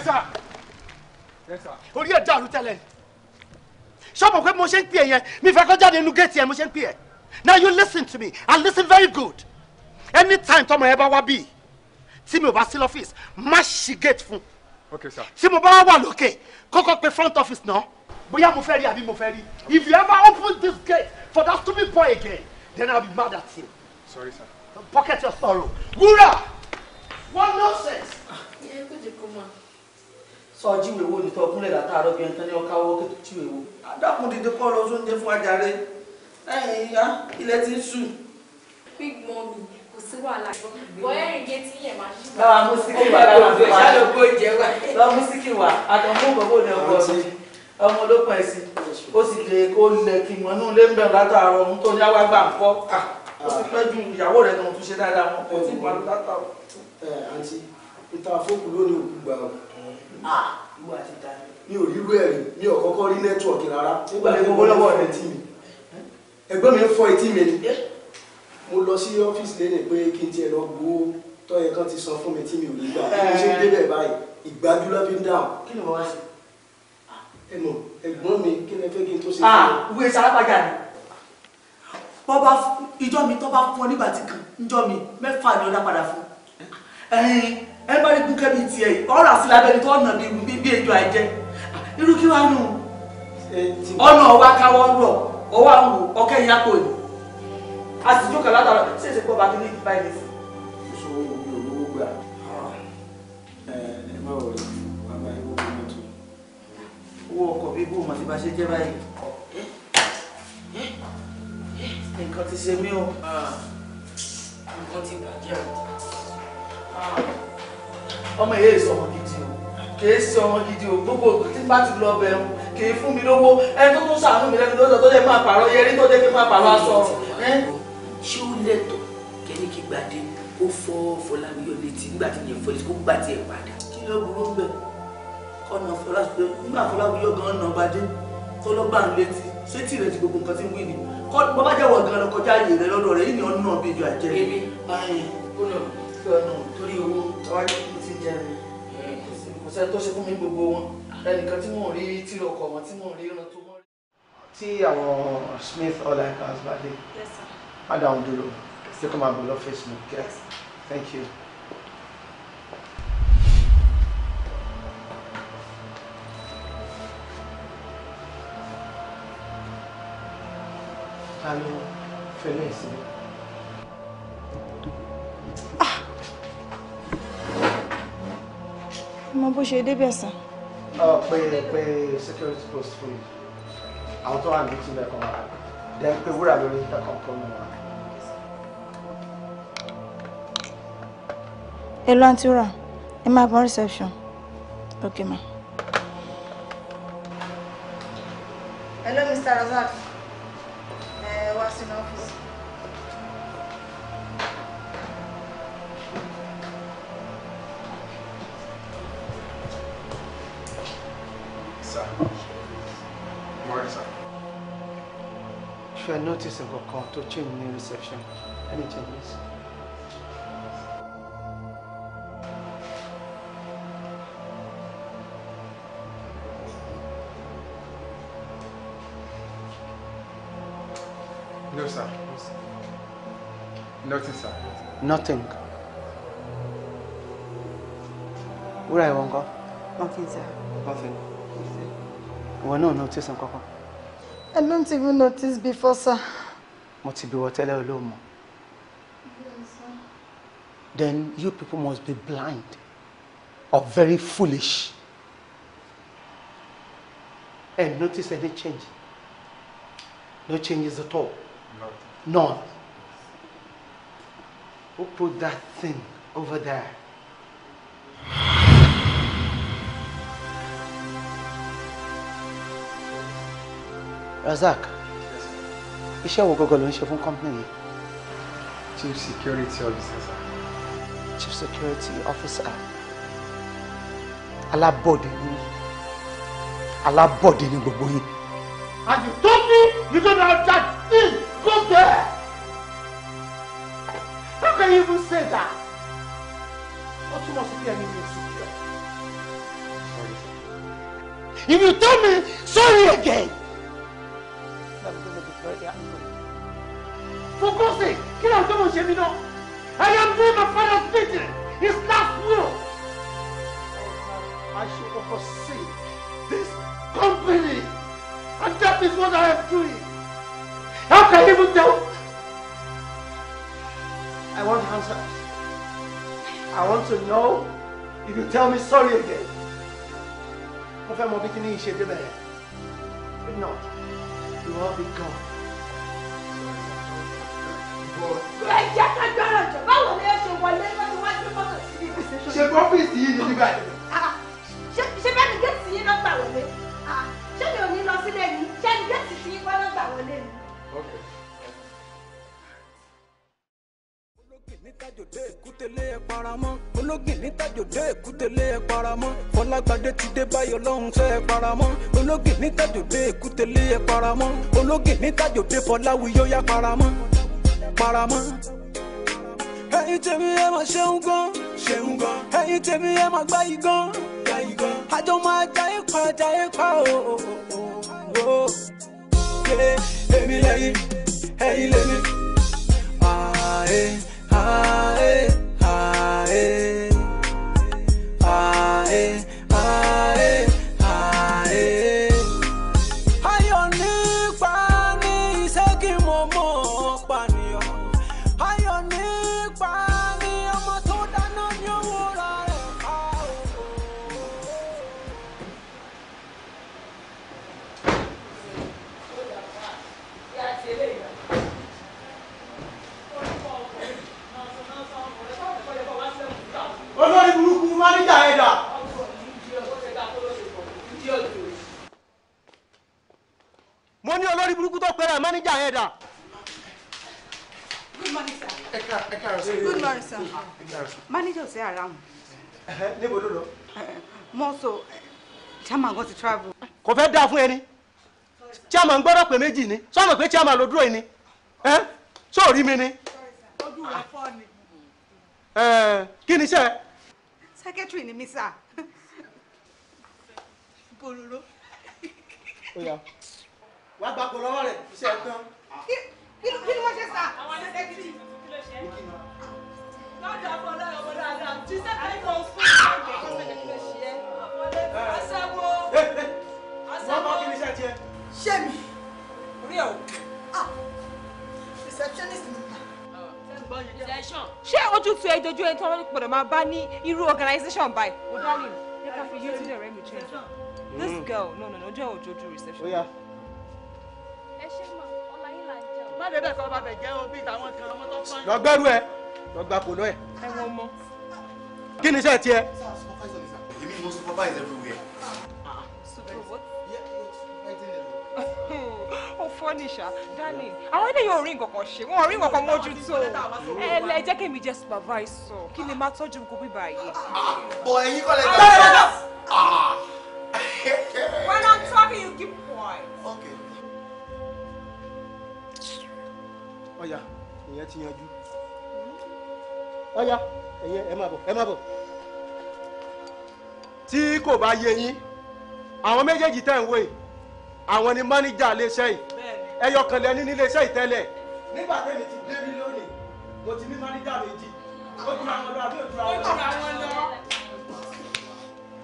sir. Yes, sir. Orí ẹ̀ dàrú tẹ́lẹ̀. Ṣọ́bọ̀ pé mo ṣe ń pè yẹn, mi fẹ́ kó jáde inú gate yẹn mo ṣe ń pè ẹ́. Now you listen to me and listen very good. Anytime tọmọ ẹ bá wá bí, tí mi ò bá sí lọ́fíìsì, má ṣí gate fún. Okay, sir. Tí mo bá wà lókè, kọ́kọ́ pe front office náà. Bóyá mo fẹ́ rí àbí mo fẹ́ rí. If you ever open this gate for that stupid boy again, then I'll be mad at you. Sorry, sir. Pocket your sorrow. Wúrà! What nonsense! Sọ jíwèé wo ni tọkúnlẹ̀ látàárọ̀ bí ẹni tán ní ọkà owó kẹ́tù jíwèé wo. Adákùn dìde kọ́ lọ sóúnjẹ fún ajáre. Ẹ̀yìn ìyá ilẹ̀ ti ń sùn. Big mommy kò sí wàhálà. Bọ́yá rìn géètì yẹn máa ṣí. Láwa músíkì wà láwa fi wà. Ṣálógbó jẹ́ wà. Lọ músíkì wà. Àtọ̀mú gbogbo ní ọkọ mi. Ọmọ ló pẹ̀ sí. Ó sì lè kó lẹ̀ kí wọ́n nú lé ń bẹ̀rù látàárọ̀ ohun tó ní àwa gbà ń kọ́. Ó sì pẹ́ ju ìyàwó rẹ̀ kan tún ṣe dáadáa wọn. Kò tí ì parí látàárọ̀. Àǹtí ìta fóònù lónìí òkú gbà ọ́. Ìwà ti ta ni. Mi ò rí irú ẹ̀ rí, mi ò kọ́kọ́ rí nẹ́tíwọ̀kì rárá. Nígbà tí mo lọ́wọ́ rẹ̀ etí mi. Ẹgbẹ́ mi ń fọ́ etí mi ni. Mo lọ sí ọ́fíìsì lẹ́nìí pé kí n tiẹ̀ lọ gbowó tọ́yẹ kan ti san fún mi tí mi ò rí gbà. Bí mo ṣe ń débẹ̀ báyìí, ìgbájú lọ́ fi ń dáhùn. Kí ni mo wá sí? Ẹ̀mọ̀ ẹ̀gbọ́n mi kí lẹ fẹ́ kí n tó ṣe fún mi. Ìwé sálápàjà ni. Bọ́bá ìjọ mi tó bá fún ọ nígbà tí kan, ìjọ mi 6 ni ó dá padà fún. Ẹ bá rí gúnkẹ́ bíi tiẹ̀ yìí, ọ̀rọ̀ àti lábẹ́ni tó ọ̀nà bíi ejò àìjẹ́. Irú kí wàá nù? Ọ̀nà ọ̀wá káwọ́ rọ̀, ọwọ́ àwọn ọ̀kẹ́ ìyá kò ní. A sì jókòó látara ṣé èsì pọ̀ bá tó ní ìdíbà ilé sí. Ìṣòro mi ò lówó gbà. Ẹ má wọlé, bàbá ìwọ mi mọ́tò. Owó ọkọ̀ bí bó mọ̀ sí bá ṣe jẹ́ báyìí. Nǹkan ti ṣe mí o. Nǹkan ti bàjẹ́ o. Ọmọ yìí èso ọmọ gidi o. Kìí ṣe ọmọ gidi o. Gbogbo tí bá ti lọ bẹ̀rù kìí fún mi lówó. Ẹni tó tún ṣàánú mi lẹ́nu lọ́sọ̀ tó jẹ́ máa pààrọ̀ yẹrí tó jẹ́ kí máa pààrọ̀ aṣọ. Ṣé ó lẹ́tọ̀ọ́ kẹ́ni kí Gbadé kó fọ́ Fọláwíyọ̀ létí nígbà tí yẹn fọ́ létí kó gbà tiẹ̀ padà? Kí ló burú ń bẹ̀? Ọ̀nà Fọláwíyọ̀ nígbà Fọláwíyọ̀ gan-an nà Gbadé tó lọ́ gbà ń létí. Ṣé tí ìrètí gbogbo nǹkan ti ń wí ni? Bọ́ bá jẹ́wọ́ gan-an lọ kọjá ààyè rẹ lọ́dọ̀ rẹ̀ yìí ni ọ̀nà bíi ìjọ àjẹ́. Èmi Ó nà kí ọ̀nà torí owó tọ́wájú kí ti jẹ́ mi. Kò sẹ́ni tó ṣe fún mi gbogbo wọn. Ẹnìkan tí mò ń rí tìrọ ọkọ̀ wọn tí mò ń rí ìran tó mọ́. Tí àwọn Smith Olaikans bá dé, má dáhùn dúró. Ṣé kó máa bọ̀ lọ́fíìsì mi? Thank you. Ta ló fẹ́lẹ́ sí? Mo bó ṣe débẹ̀ sàn. Pé security post fún mi. Àwọn tó wà ní tí lẹ́kọ̀ọ́ wa. Dẹ̀ pé wúrà lórí ìtàkùn tó mú wa. Hello, Aunty Wúrà. Ẹ máa bọ̀ reception. Okay, ma. Hello, Mr. Razak. Wá sínú ọ́fíìsì. Sir. Morning, sir. Should I notice a call to change in reception? Any changes? No, sir. Nothing, sir. Nothing. Where are you going? Nothing, sir. Nothing. Well, no notice, Uncle. I don't even notice before, sir. What be what tell you? Then you people must be blind or very foolish. And notice any change? No changes at all? None. Who put that thing over there? Razak, iṣẹ́ wo gọ́gọ́ ló ń ṣe fún company yìí? Chief Security Officer, sir. Chief Security Officer. Alábọ̀dé ni gbogbo yín. And you told me you don't have that thing. Go there. How can you even say that? What's túmọ̀ sí pé ẹni mi ò secure. If you tell me sorry again, I'm going to be very angry. For God's sake, kí ni àwọn tó mọ̀ ṣe mí náà? I am doing my father's business. His last will. I should oversee this company, and that is what I am doing. How can you even tell? I want answers. I want to know if you tell me sorry again. Mo fẹ́ mọ̀ bí kí ni ìṣe dé bẹ̀rẹ̀. If not, you will all be gone. Ẹ jẹ́ ká gbọ́rọ̀ jọ, báwo ni ẹ ṣe wọlé lọ́dún wájú mọ́tò sí ibi? Ṣé ọ́fíìsì yìí ni nígbà yìí? Ṣé bẹ́ẹ̀ ni géètì yín náà gbà wọlé? Ṣé mi ò ní lọ sílé yìí? Ṣé ni géètì tí yín kọ́ náà gbà wọlé ni? Ológìní tajòdé èkútélé ẹ paramọ́. Ológìní tajòdé èkútélé ẹ paramọ́. Fọlágbadé ti dé báyọ̀ lọ́hùn ṣe ẹ paramọ́. Ológìní tajòdé èkútélé ẹ paramọ́. Ológìní tajòdé Fọláwíyọ̀ yá paramọ́. Paramọ́. Ẹ̀yin tèmi ẹ máa ṣeun gan. Ẹ̀yin tèmi ẹ máa gbáyìí gan. Àjọ máa jayé pa o. Èmi lẹ́yìn, ẹ̀yin lèmi. Ae, ae, ae. Ae, ae, ae. Ayọ̀ nípa ní ìṣẹ́gi mọ̀mọ́ pànìyàn. Ayọ̀ nípa ní ọmọ tó dáná ní owó ra rẹ̀ pa o. Olórí burúkú máníjà ẹ̀dá. Mo ní olórí burúkú tó pẹ́rẹ́ máníjà ẹ̀dá. Good morning, sir. Good morning, sir. Manager say around. Níbo ló lọ? More so, chairman got to travel. Kò fẹ́ dáa fún ẹni. Chairman gbọ́dọ̀ pé méjì ni. Sọ́mọ̀ pé chairman ló dúró yìí ni. Sóòrí mi ni. Kí ni iṣẹ́? Secretary ni mi, sir. Bololo. Wàá gba kò lọ́wọ́ rẹ̀ iṣẹ́ tán. Kí ni wọ́n ṣe, sir? Àwọn secretary. Lọ́dọ̀ ọmọdé ọmọdé àdá, tí sẹ́kẹ̀rì kan fún ìgbà tó ṣe kí ló ṣe é. Aṣẹ́wó. Wọ́n bá kí ni iṣẹ́ tiẹ̀? Ṣé mi? Orí ẹ̀ o. Receptionist ni mà. Ṣé ojú tu ẹ dojú ẹ tí wọ́n gbọ́dọ̀ máa bá ní irú organisation báyìí? Mo darling, yẹ ká fi yé sílẹ̀ rẹ̀ mi change. This girl, no, ojú ẹ̀ ojú reception. Ẹ ṣe mọ̀, ọlá yín là ń jẹun. Má dé bẹ́ẹ̀ kọ́ bá bẹ̀ jẹ́ obi táwọn kan ọmọ tó fọ́n. Lọ gbẹ́rú ẹ, lọ gba kò lọ ẹ. Ẹ wọ́n mọ́. Kí ni iṣẹ́ tiẹ̀? Èmi ni mo supervise everywhere. Ó fọ́nì ṣá, darling. Àwọn ilé yóò rí nǹkan kan ṣe, wọ́n rí nǹkan kan mójútó. Ẹ lẹ jẹ́ kí mi jẹ́ supervisor, kí lè máa tọ́jú gbogbo bíbá yìí. Bọ̀ ẹ̀yin kọ́ lẹ gbà. When I'm talking, you keep quiet. Okay. Ọ̀yà, ìyẹn ti yanjú. Ọ̀yà, ẹ má bọ̀. Tí kò bá yé yín, àwọn méjèèjì tẹ̀ ń wò yìí, àwọn ni máníjà iléeṣẹ́ yìí. Ẹyọ kan lẹ́ni ní iléeṣẹ́ yìí tẹ́lẹ̀. Nígbà tẹ́mi ti dé rí lónìí, mo ti ní máníjà méjì. Ó jura wọn lọ àbí ó jura wọn lọ? Ó jura wọn lọ.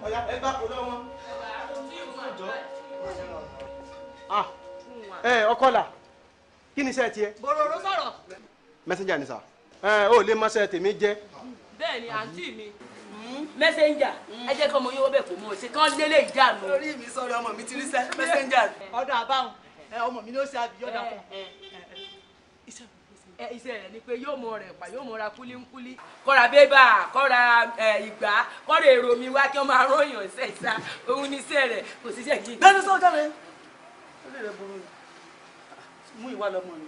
Ọ̀yà, ẹ gbà kó lọ́wọ́. Ọkọlà, kí ni iṣẹ́ tiẹ̀? Bòròrò sọ̀rọ̀. Messenger ni sà. Ó lè máṣẹ́ tèmi jẹ́. Bẹ́ẹ̀ni àǹtí mi. Messenger, ẹ jẹ́ kí ọmọ yín ó bẹ̀ kó mọ̀ ṣe kán lélẹ̀ ìjà mi. Orí mi sọ̀rọ̀ ọmọ mi ti rí sẹ́ messenger. Ọ̀dọ̀ àbáhùn ọmọ mi ló ṣe àbíyọ́dà fún. Iṣẹ́ rẹ̀ ni pé yóò mọ rẹ̀ pa yóò mọ ra kúlíkúlí. Kọ́ra bébà, kọ́ra ìgbà, kọ́ra èrò mi wá kí wọ́n máa ròyìn ṣẹ̀ṣà. Òun ní iṣẹ́ rẹ̀ kò sí jẹ́ kí. Bẹ́ẹ̀ni sọ́jà rẹ̀. Ó lè rẹ̀ burú ni. Mú ìwà lọ́mọ ni.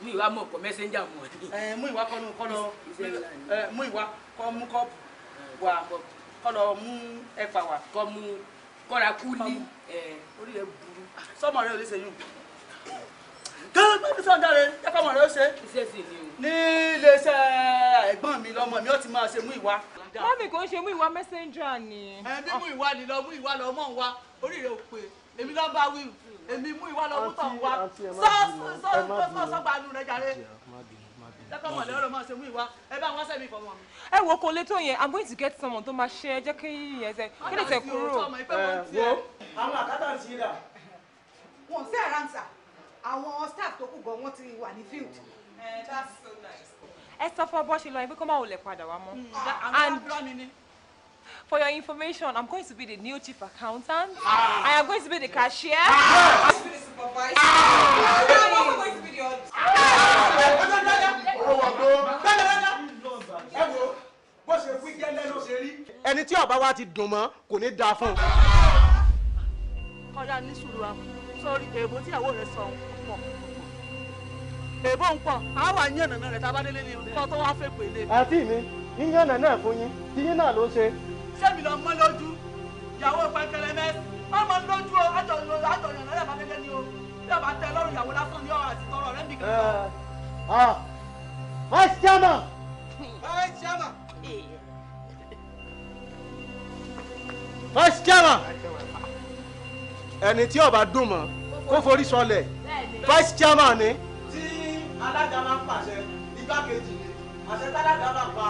Mú ìwà mọ̀ pọ̀ messenger mọ̀ ni. Mú ìwà kọ́ mú ìwà kọ́ mú kọ́ọ̀pù wà kọ́ lọ mú ẹ̀pà wà. Kọ́ mú kọ́ra kúlí. Orí rẹ̀ burú. Sọ́mọ rẹ̀ ò lè ṣe yún. kẹ́lẹ́ pé ní sọ̀dá rẹ̀ jẹ́ kọ́mọ rẹ̀ ó ṣe. iṣẹ́ sì ni o. ní iléeṣẹ́ ẹ̀gbọ́n mi lọ́mọ mi ó ti máa ṣe mú ìwà. Mọ́mì kò ń ṣe mú ìwà messenger ni. Bí mú ìwà ni lọ mú ìwà lọ mọ̀ ń wá orí rẹ̀ ò pé èmi lọ́ bá wí èmi mú ìwà lọ mú tọ̀ ń wá sọ́gbàánu rẹ̀ jàre. Lẹ́kọ̀ọ́ lẹ́rọ̀ máa ṣe mú ìwà ẹ bá wọ́n sẹ́mi fọmọ mi. Ẹ wo kò lè tó yẹn, I'm going to get someone tó máa ṣe ẹ jẹ́ kí yẹn ṣe kí lè tẹ̀ kúrò. Wo àwọn àkátà ti rà. Wọ́n sí àrántà àwọn staff tó kù gan wọ́n ti wà ní field. That's so nice. Ẹ sọ fún bó ṣe lọ ẹgbẹ́ kó máa wọlé padà wá mọ́. And for your information, I'm going to be the new chief accountant. I am going to be the cashier. I'm going to be the supervisor. I'm going to be the auditor. Bó ṣe wí gẹ́lẹ́ ló ṣe rí. Ẹni tí ọba wa ti dùn mọ́ kò ní dáa fún un. Kọ́dà ní sùúrù wa sórí èèbó tí ìyàwó rẹ̀ sọ pọ̀. Èèbó ń pọ̀ á wà yín ọ̀nà rẹ̀ tá a bá délé ní kọ́ tó wá fẹ́ pèlè. Àǹtí mi yíyan ọ̀nà náà fún yín tí yín náà ló ṣe. Ṣé mi lọ mọ́ lójú? Ìyàwó pẹ́kẹ́lẹ́ mẹ́sì. Wọ́n mọ lójú o, àjọyàn lọ́rẹ̀ bá gẹ́gẹ́ ní o. Bí ọba tẹ lọ́rùn ìyàwó lásán ní ọ̀rọ̀ àti tọrọ rẹ̀ ń bì kankan. Vice Chairman. Vice Chairman. Vice Chairman. Ẹni tí ọba dùn mọ́ kó forí sọlẹ̀. Vice Chairman ni. Tí alága máa ń pàṣẹ igbákejì ni àṣẹ tálága máa pa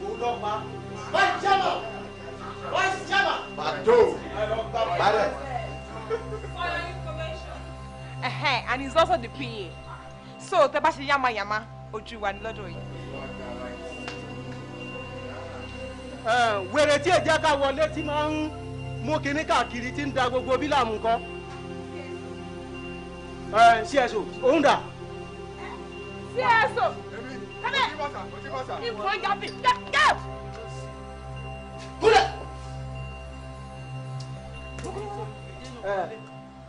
òun lọ pa. Vice Chairman. Vice Chairman. Bàdó. Bàdó. For your information. And he's also the PA. So tẹ́ bá ṣe yama ojú wa ní lọ́dọ̀ yìí. Wèrè tí èjì ká wọlé tí máa ń mú kinní káàkiri tí ń da gbogbo bí láàmú kọ́. CSO òun dà. CSO. Come here. Ìfọ̀ yàbí. Get. Kúlẹ̀.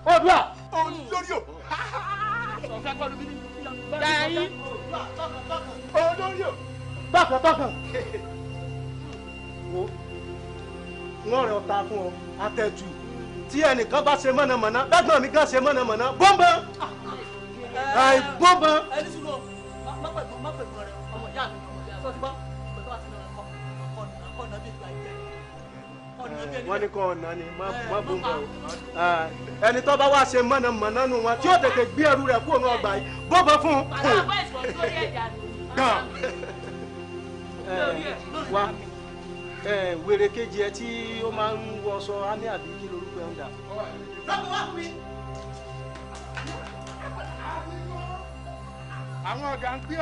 Odua. Olórí o. Sọ̀fẹ́ gbọ́dọ̀ bí ní. Dẹ̀yìn. Olórí o. Tọkàn. Wo wọ́n rẹ̀ ọ̀tá fún ọ àtẹ̀jù tí ẹnìkan bá ṣe mọ̀nàmọ́ná dágbọ́n mi kan ṣe mọ̀nàmọ́ná bọ́m̀bọ́n bọ́m̀bọ́n. Ẹni sùn lọ má pẹ̀gbọ́n rẹ̀ ọmọ ìyá mi sọ ti gbọ́ pẹ̀lú àti ọ̀nà bí ìgbà ìjẹ́. Wọ́n ní kọ́ ọ̀nà ni má bọ́m̀bọ́n o. Ẹni tó bá wá ṣe mọ̀nàmọ́ná nù wọn tí ó tètè gbé ẹrú rẹ̀ kúrò ní ọgbà yìí bọ́m̀bọ́n fún un. Wa wèrè kejì ẹ tí ó máa ń wọṣọ ámì àbí kí lorúkọ ẹ ń dà. Àwọn ọ̀gá ń gbé ọ.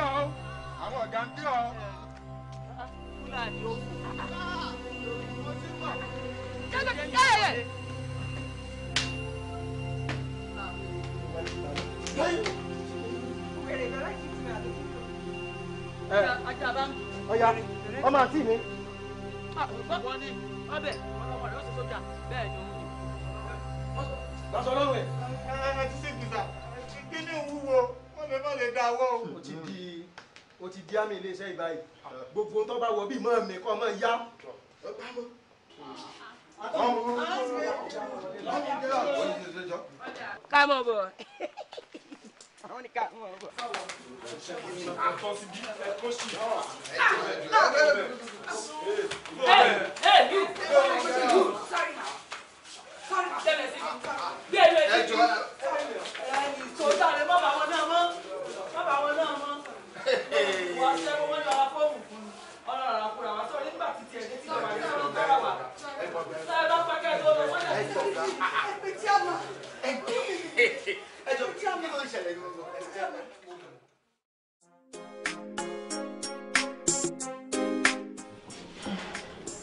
Àwọn ọ̀gá ń gbé ọ. Fúlàní ó fò. Ọya ọmọ àǹtí mi. Wọ́n ní ọbẹ̀ ọmọ rẹ̀ ó ṣe sójà bẹ́ẹ̀ ni òun ni. Lọ́sọ̀ lọ́wọ́ ẹ̀. Ẹ ti ṣe gbèsà. Kí ni wúwo? Wọ́n lè má lè dáwọ́ o. O ti di àmì iléeṣẹ́ ìbáyìí. Gbogbo tó bá wọ bí mọ́ mi kọ́ mọ́ yá. Ká mọ̀ bọ̀. Àwọn ni ká mọ̀ bọ̀.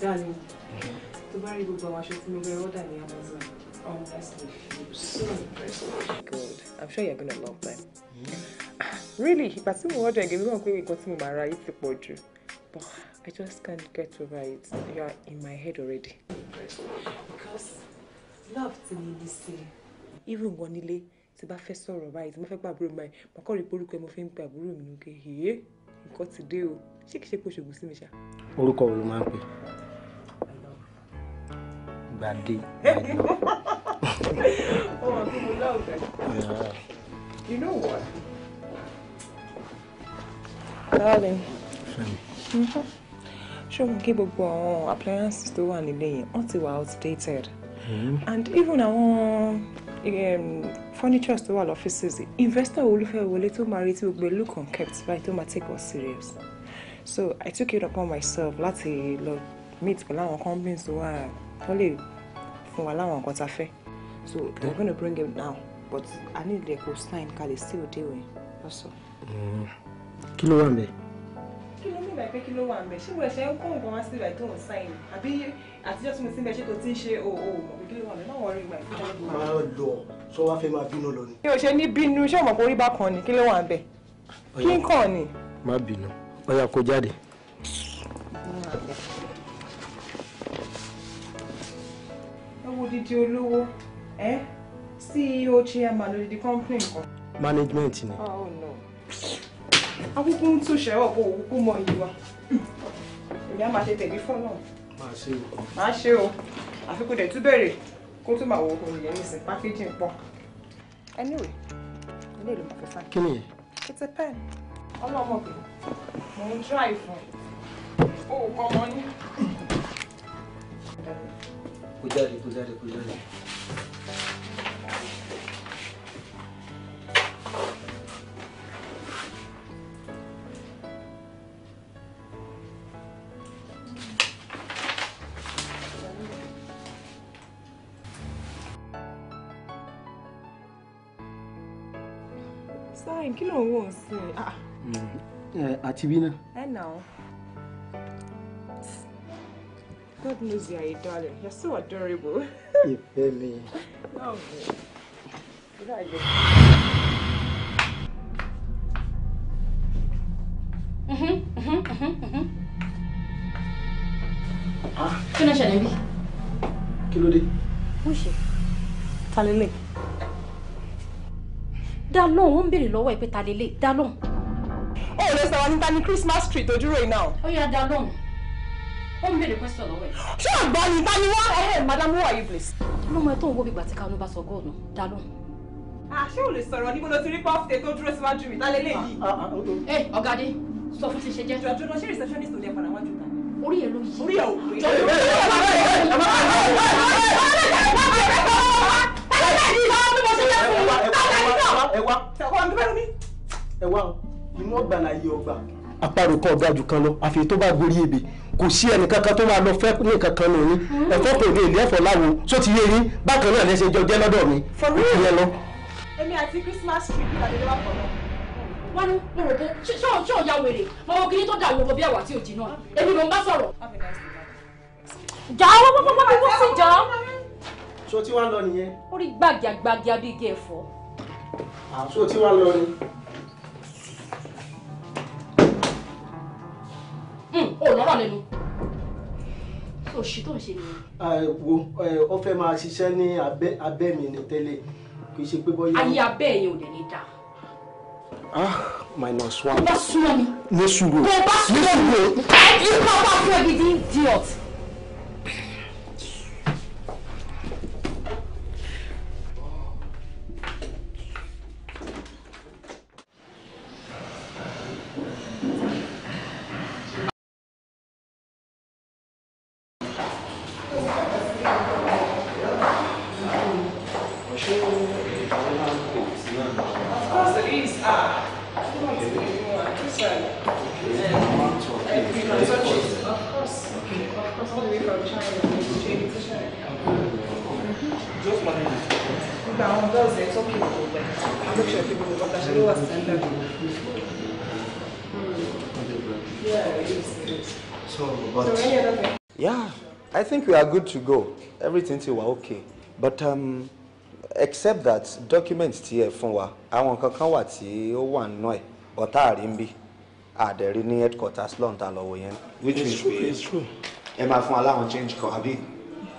Darling, tó bá rí gbogbo àwọn aṣọ tí mo fẹ́ order ní Amazon, honestly, I'm so impressed. Good. I'm sure you're gonna love them. Really, ìgbà tí mo order ẹ̀gẹ́ mi wọ́n pé nǹkan tí mo máa ra yìí ti pọ̀ jù. But I just can't get over it. You are in my head already. Because love ti ní ní sí. Even gan nílé tí bá fẹ́ sọ̀rọ̀ báyìí tí mo fẹ́ gbàgbúrò mi báyìí, màá kọ́ rí porúkọ ẹ mo fi ń gbàgbúrò mi nùkẹ́. Hèé, nǹkan ti dé o. Ṣé kìí ṣe pé òṣogbo sí mi ṣá? Orúkọ wo ló máa ń pè? Gbàdé. You know what? Darling. Ṣé mo kí gbogbo àwọn appliances tó wà nílé yẹn wọ́n ti wà outdated. And even àwọn furnitures tó wà lọ́fíìsì investor olúfẹ́ wọlé tó máa rí tí gbogbo look unkept báyìí tó máa take us serious. So I took it upon myself láti lọ meet pẹ̀lú àwọn companies tó wà tó lè fún wa láwọn nǹkan tá a fẹ́. So we're going to bring him now, but I need the co-sign ká lè still deal with. That's all. Kí ló wà ńbẹ̀? Kí ló ní ìgbà pé kí ló wà ńbẹ̀? Ṣé wọ́n ṣe ń kó nǹkan wá sí ìgbà tó ń sign? Àbí àtijọ́ tí mo ti ń bẹ ṣé tó ti ń ṣe mọ̀ pé kí ló wà ńbẹ̀? Má wọrí ìgbà ìfúnjẹ́ lọ́gbọ̀n. Máa lọ sọ wá fẹ́ máa bínú lọ ni. Mi ò ṣe ní bínú, ṣé ọmọ orí bá kan ni? Kí ló wà ńbẹ̀? Kí ń kàn ni? Má bínú. Ó yá kó jáde. Ẹ wo dídí olówó, CEO chairman lórí the company nǹkan. Management ni. Oh no. Akúkú ń túṣẹ́ ọ̀pọ̀ òkú mọ ìwà. Èmi á máa ṣe tẹ̀bí fọ́nà. Máa ṣe o. Máa ṣe o. Àfikún dẹ̀ tún bẹ̀rẹ̀ kó tún máa wo ohun ìyẹn nísìn packaging pọ̀. Anyway, ilé ìlú máa fẹ́ sáà. Kí ni yẹn? It's a pen. Ọlọ́mọbìnrin. Mo ń try fún. Ó kọ́ ọmọ ní. Kó jáde, kó jáde, kó jáde. Sign, kí ló ń wò ó sí? Àti bí náà. Now. God knows you are a darling. You're so adorable. Ìfẹ́ mi. Love me. Right. Kí ló ṣẹlẹ̀ bí? Kí ló dé? Ó ṣe. Ta lélẹ̀? Dá lóhùn, ó ń béèrè lọ́wọ́ ẹ pé ta lélẹ̀, dá lóhùn. Ó lè sọ̀rọ̀ níta ní Christmas tree tó dúró yìí náà. Ó yá dá lóhùn. Ó ń béèrè question lọ́wọ́ ẹ. Ṣé àgbà ni ta ni wọ́n? Madam, who are you please? Lọ́mọ ẹ tó ń wo bí ìgbà tí Kánú bá sọ góòlù, dá lóhùn. Ṣé ò lè sọ̀rọ̀ níbo ló ti rí pọ́ọ̀fù tó dúró síwájú mi? Ta lélẹ̀ yìí? Ẹ ọ̀gádé, sọ fún ti ṣe jẹ́. Jọ̀jọ̀ náà ṣé receptionist ò lè padà wájú ta? Orí ẹ ló yí. Orí ẹ ò pé. Ẹ wá o, inú ọgbà láyé ọgbà. Àparò kan ọ̀gá jù kan lọ, àfi tó bá gorí ebè. Kò sí ẹnìkankan tó máa lọ fẹ́ ní kankan nù yín. Ẹ̀fọ́ kò lè ilé ẹ̀fọ́ láwo, só ti yé yín. Bákan náà lẹ́sẹ̀ jọ jẹ́ lọ́dọ̀ mi. For real? Ó ti yẹ lọ. Èmi àti Christmas tree bí làdé wà pọ̀ náà. Wọ́n ní mo rò pé ṣé ò ya wèrè? Ọmọ kìíní tó dà wọ́n bí àwà tí ò jìnnà. Èmi ló ń bá sọ̀rọ̀. Jà wọ́n sí jà. Ṣó tí wàá lọ nìyẹn? Orí gbàgìàgbàgìà bíi igi ẹ̀fọ́. Ṣó tí wàá lọ ni? Ò lọ́rọ̀ lẹ́nu. Òṣì tó ń ṣe nìyẹn. Ó fẹ́ máa ṣiṣẹ́ ní abẹ́ mi ní tẹ́lẹ̀. Kì í ṣe pé bọ́yá. Ayé abẹ́ yẹn ò dẹ̀ ní dà. Minus one. Tó bá súnmọ́ mi. Ní sùúrù. Tó bá súnmọ́ mi. Ẹ ní pápá fún ẹ gidi idiot. Yeah, I think we are good to go. Everything till we're okay. But except that documents tí ẹ fún wa, àwọn kankan wà tí ó wà nínú ẹ̀, but tá rí nbí. Àdẹ̀rí ní headquarters lọ́ǹtà lọ́wọ́ yẹn. Which means it's true. Ẹ máa fún aláwọn change kan àbí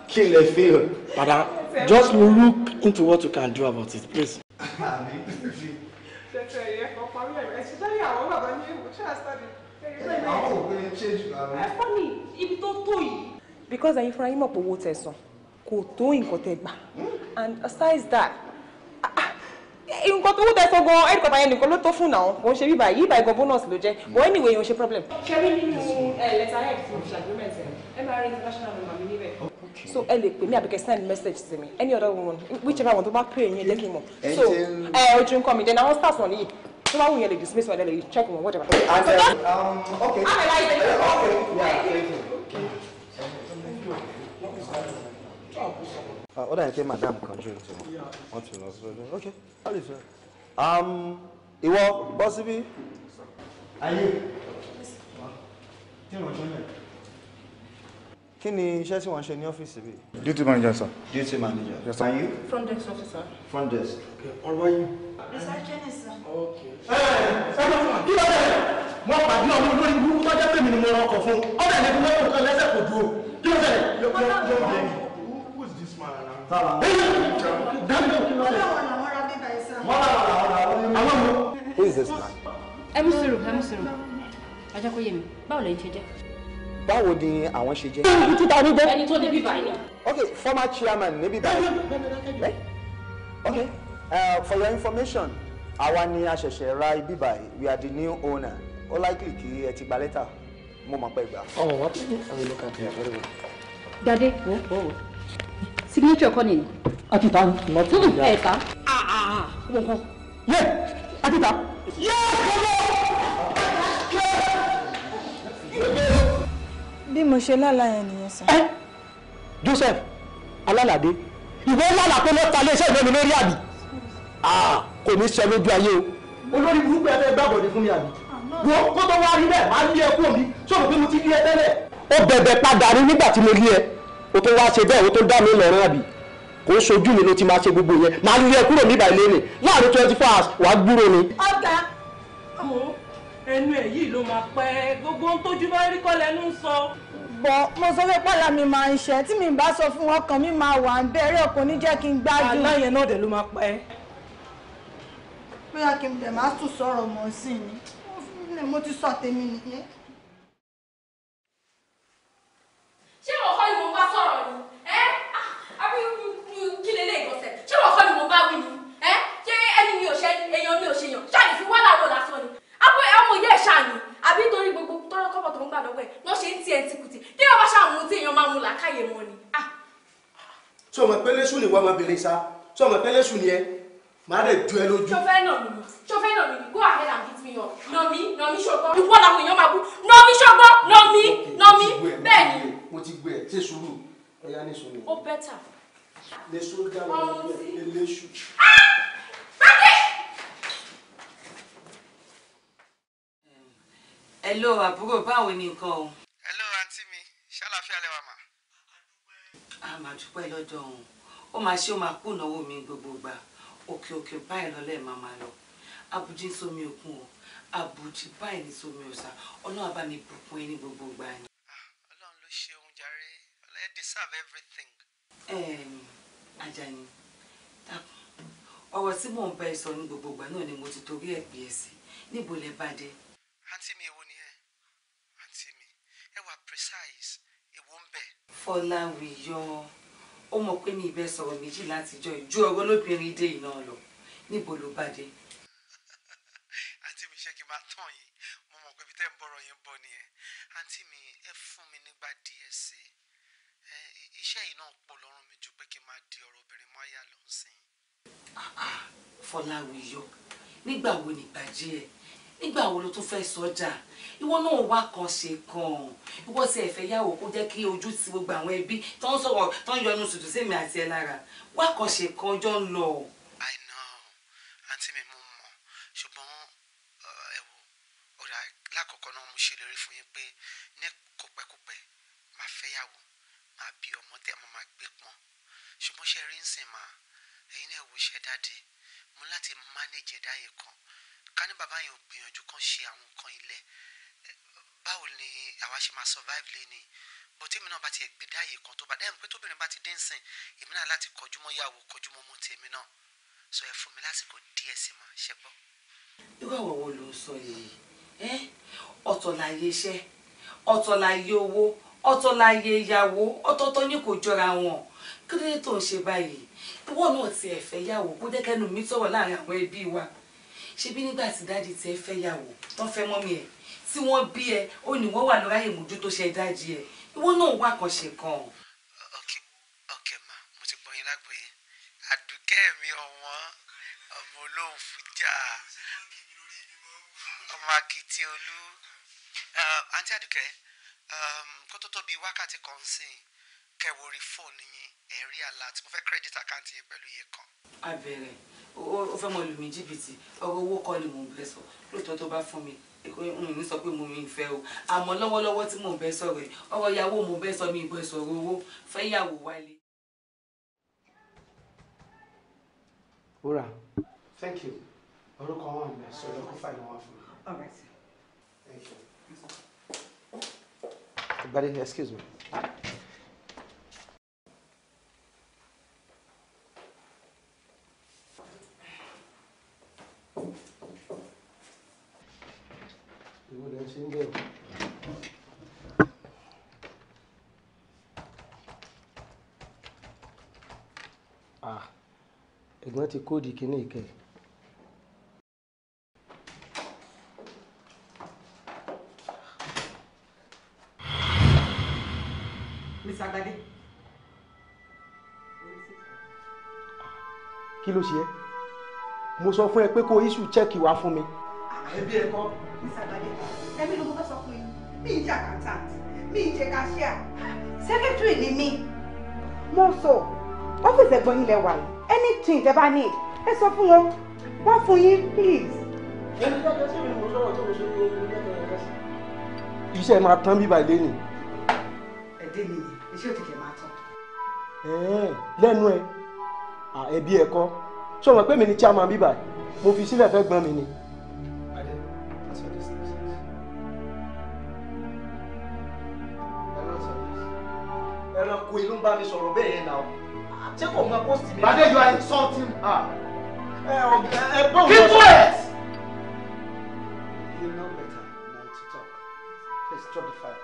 kí lè feel. Madam, just look into what you can do about it, please. Because ẹ̀yin fúnra yín mọ̀ pé owó tẹ́ san kò tó nǹkan tẹ́ gbà, and aside that nǹkan tó wú tẹ sọ gan headquarter yẹn nìkan ló tó fún náà kò ń ṣe bíbá yìí báyìí gan bonus ló jẹ́ but anyway yẹn ò ṣe problem. ṣe rí nínú letter head fún agreement MRA international number mi níbẹ̀. So ẹ lè pè mí àbíkẹ́ send message sí mi any other woman whichever one tó bá pè yín let me know. So ojú nǹkan mi then àwọn staff wọn nìyí tó bá wù yẹn lè dismiss wọn lè check wọn whatever. Okay. Ó dà ní pé madam kan jù ní wọ́n ti lọ sọ́dọ̀. Okay, how is it? Ìwọ bọ́ síbí. Ayé. Kí ni iṣẹ́ tí wọ́n ṣe ní ọ́fíìsì bí? Duty manager, sir. Duty manager. Yes, sir. And you? Front desk officer. Front desk. Okay, ọ̀rọ̀ yín. Receptionist, sir. Okay. Kí ló dé? Mo pàdé ọmọ olórí burúkú tó jẹ́ pé mi ni mo rán ọkọ̀ fún. Ọbẹ̀ ní fún mọ́tò kan lẹ́sẹ̀ kò dúró. Kí ló dé? Who is this man? Who is this man? Ẹ mú sùúrù. Ẹ jẹ́ kó yé mi. Báwo lẹ̀yin ṣe jẹ́? Báwo ni àwọn ṣe jẹ́? Ẹni tó dé bíbá yìí. Okay, former chairman níbí báyìí. Okay, for your information, àwa ni a ṣẹ̀ṣẹ̀ ra ibi báyìí. We are the new owner. Ó likely kí ẹ ti gba lẹ́tà. Mo mọ̀ pé gbà. Oh, what? I will look at it. Very good. Dade, signature kọ́ nìyí. Atita, not ẹ̀ ká. Yeah, Atita. Bí mo ṣe lálàá yẹn nìyẹn sir. Joseph Alálàdé ìwọ lálàá pé lọ́ta iléeṣẹ́ ìlú mi lórí àbí kò ní ṣe lójú ayé o olórí burúkú ẹgbẹ́ gbàgbọ́dé fún mi àbí wo kó tó wá rí bẹ́ẹ̀ máa lé ẹkú mi sọ̀rọ̀ pé mo ti lé ẹ tẹ́lẹ̀. Ó bẹ̀bẹ̀ padà rí nígbà tí mo lé ẹ o tó wá ṣe bẹ́ẹ̀ o tó dá mi lọ́rùn àbí kò ń ṣojú mi ló ti máa ṣe gbogbo yẹn máa lé ẹ kúrò níbà ilé ni láàrin 24 hours wàá gbúrò ni. ọ̀gá ẹnu ẹ̀ yìí ló máa pẹ́ gbogbo ohun tójú bá rí kọ́ lẹ́nu ń sọ. Bọ̀ mo sọ pé pàlà mi máa ń ṣe tí mi bá sọ fún ọkàn mi máa wà ń bẹ̀rẹ̀ ọkàn ní jẹ́ kí n gbádùn. aláyẹn náà dẹ̀ ló máa pẹ́. Bóyá kí n dẹ̀ máa tún sọ̀rọ̀ mọ́ sí ni mo ti sọ tèmi nìyẹn. ṣé wọ́n kọ́ ni mo bá sọ̀rọ̀ ni àbí kí lè lè gọ̀ọ̀sẹ̀ ṣé wọ́n kọ́ ni mo bá wí ni ṣé ẹni mi ò ṣe èèyàn mi ò ṣe yàn ṣáà fi wá láwọ̀ lásán ni àbọ̀ ọmọ ìyá ẹ̀ ṣáà ni àbí torí gbogbo tọ́rọ́ kọ́bọ̀ tó ń gbà lọ́wọ́ ẹ̀ wọ́n ṣe ń tiẹ̀ tìkùtì tí wọ́n bá ṣàmú tí èèyàn máa mú làákàyè wọn ni. Ṣé o mọ̀ pé lẹ́sùn ni wọ́n máa bèrè sá? Ṣé o mọ̀ pé lẹ́sùn ni ẹ? Màá dẹ̀ ju ẹ lójú. ṣọfẹ́ nà mí go ahead and hit me up nà mí ṣọgbọ́n ìwọ làwọn èèyàn máa bú nà mí ṣọgbọ́n nà mí bẹ́ẹ̀ ni. Mo ti gbé ẹ ṣe sùúrù ẹ̀yà ní sùúrù. ó bẹ́tà. Lẹ́sùn dáná lẹ́sù. Hello àbúrò báwo ni nǹkan o. Hello àǹtí mi ṣàlàáfíà lẹ́wà mà. A máa dúpẹ́ lọ́dọ̀ òun ó máa ṣe ó máa kú ìnáwó mi gbogbo gbà òkè báyìí lọ́lẹ́ máa lọ abùjí ń sómi òkun o abùjí báyìí ní sómi ọ̀sà ọlọ́run bá mi bùkún ẹ ní gbogbo gbà ni. Ọlọ́run ló ṣe ohun jàre ọlọ́run deserve everything. Àjàní ọ̀rọ̀ tí mò ń bá ẹ sọ ní gbogbo gbà náà ni mo ti torí ẹ̀ pè é sí níbo lẹ bá dé. Àǹtí mi èwo ni ẹ? Àǹtí mi ẹ wà precise èwo ń bẹ. Fọláwíyọ ó mọ̀ pé mi ìbẹ́ sọ̀rọ̀ méjì látijọ́ ìjú ọ̀rọ̀ lóbìnrin dé iná lọ níbo ló bá dé. Àǹtí mi ṣé kí n máa tàn yín mo mọ̀ pé ibi tẹ́ ń bọ̀rọ̀ yẹn bọ̀ nìyẹn. Àǹtí mi ẹ fún mi nígbà díẹ̀ sí i iṣẹ́ yìí náà pọ̀ lọ́rùn mi ju pé kí n máa di ọ̀rọ̀ obìnrin mọ́ àyà lọ sí i. Fọláwíyọ nígbà wo nìgbàjẹ́ ẹ nígbà wo ló tún fẹ́ sọ́jà ìwọ náà wá kan ṣe kan ìwọ tí ẹ fẹ́ yàwó kó jẹ́ kí ojú ti gbogbo àwọn ẹbí tó ń sọ̀rọ̀ tó ń yọnu sùtù sí mi àti ẹ lára wá kan ṣe kan ọjọ́ ń lọ. I know àǹtí mi mo mọ̀ ṣùgbọ́n ẹ wo ọ̀rẹ́ lákọ̀ọ́kọ́ náà mo ṣèlérí fún yín pé ní kópẹ́kópẹ́ máa fẹ́ yàwó máa bí ọmọ tẹ́ mo máa gbé pọ́n ṣùgbọ́n ṣe rí ń sìn máa ẹ̀yin náà wo iṣẹ́ dáàdì mo láti manage ẹ̀dá yẹn kan ká ní bàbá yẹn ò gbìyànjú kan ṣe àwọn nǹkan ilẹ̀ báwo ni àwa ṣe máa survive lẹ́ni bó tèmi náà bá ti gbé dáàyè kan tó bá dẹ́yìn pé tóbìnrin bá ti dé ń sìn èmi náà láti kọjú mọ́ yàwó kọjú mọ́ tèmi náà sọ ẹ fún mi lásìkò díẹ̀ sí máa ṣe gbọ́. irú àwọn wo ló ń sọ yìí ọ̀tọ̀ láyé iṣẹ́ ọ̀tọ̀ láyé owó ọ̀tọ̀ láyé ìyàwó ọ̀tọ̀ọ̀tọ̀ ní kò jọra wọn kí ló dé tó ń ṣe báyìí ìwọ náà ti ẹ̀ fẹ́ yàwó kó jẹ́ kẹ́nu mi sọ̀rọ̀ láàrin àwọn ẹbí wa ṣebí nígbà tí dáàdì ti ẹ fẹ́ yàwó tó fẹ́ mọ́mí ẹ̀ tí wọ́n bí ẹ ó ní wọ́n wà lórí àyè mójú tó ṣe dáàdì ẹ̀ ìwọ náà wà kan ṣe kan. ok ma mo ti gbọ́ yín lágbóyè àdùkẹ́ mi ọ̀wọ́n ọmọ olóhùn fújà ọmọ akitì olú àǹtí àdùkẹ́ kó tó tó bí wákàtí kan sìn kẹwò orí fóònù yín ẹ̀rí alert mo fẹ́ credit account yín pẹ̀lú iye kan. abẹ́rẹ́ ó fẹ́ mọ lù mí jìbìtì ọ̀rọ̀ owó kọ́ ni mò ń bẹ sọ lóòótọ́ tó bá fún mi n ní sọ pé mo mi fẹ́ o àmọ́ lọ́wọ́lọ́wọ́ tí mò ń bẹ sọ̀rọ̀ ẹ̀ ọ̀rọ̀ ìyàwó mò ń bẹ sọ mi ìbọn ìsọ̀rọ̀ owó fẹ́ yàwó wálé. wúrà thank you orúkọ wọn mi sọ lọkọ fàyè wọn fún mi. All right. Thank you. Buddy, excuse me. Ẹ̀gbọ́n ti kóòdì kíní ìkẹ́. Mr. Agbade. Kí ló ṣe ẹ́? Mo sọ fún ẹ pé kó issue check wá fún mi. Ẹbí ẹ kọ́. Mr. Agbade, ẹbí ló fẹ́ sọ fún yín. Mi ì jẹ́ accountant, mi ì jẹ́ cashier, secretary ni mí. Mo sọ, ọ́fíìsì ẹ̀gbọ́n yín lẹ wà yìí. Anything tẹ́ bá need, ẹ sọ fún wọn. Wọ́n fún yín, please. Iṣẹ́ máa tán bíbá ilé nì. Ẹ̀dẹ́ mi ni, iṣẹ́ òtítẹ̀ máa tán. Lẹ́nu ẹ̀, ẹbí ẹ̀ kọ́. Ṣé o mọ̀ pé mi ni chairman bíbá? Mo fi sílẹ̀ fẹ́ gbọ́n mi ni. Ẹranko ìlú ń bá mi sọ̀rọ̀ bẹ́ẹ̀ yẹn náà. Ṣé kò mọ post mi? Bade, you are insulting her. Keep quiet! You know better than to talk. Please drop the file.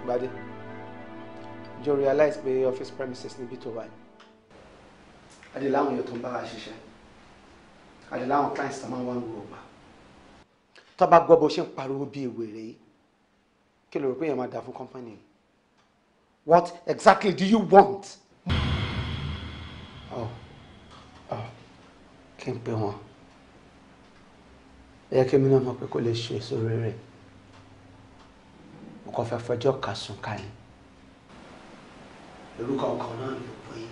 Bade, you realize pé office premises níbi tó wà yìí. Adé láwọn èèyàn tó ń bá wa ṣiṣẹ́. Adé láwọn clients tó máa ń wá ń gbọ́ ọgbà. Tó bá gbọ́ bó ṣe ń pariwo bí ewèrè yìí, kí ló rò pé èèyàn máa dà fún company? What exactly do you want? Kí n pè wọ́n. Ẹ yẹ kí mi náà mọ̀ pé kó lè ṣe èso rere. Mo kàn fẹ́ fẹjọ́ kà sùn ká ni. Orúkọ ọkàn náà ni ó pè é.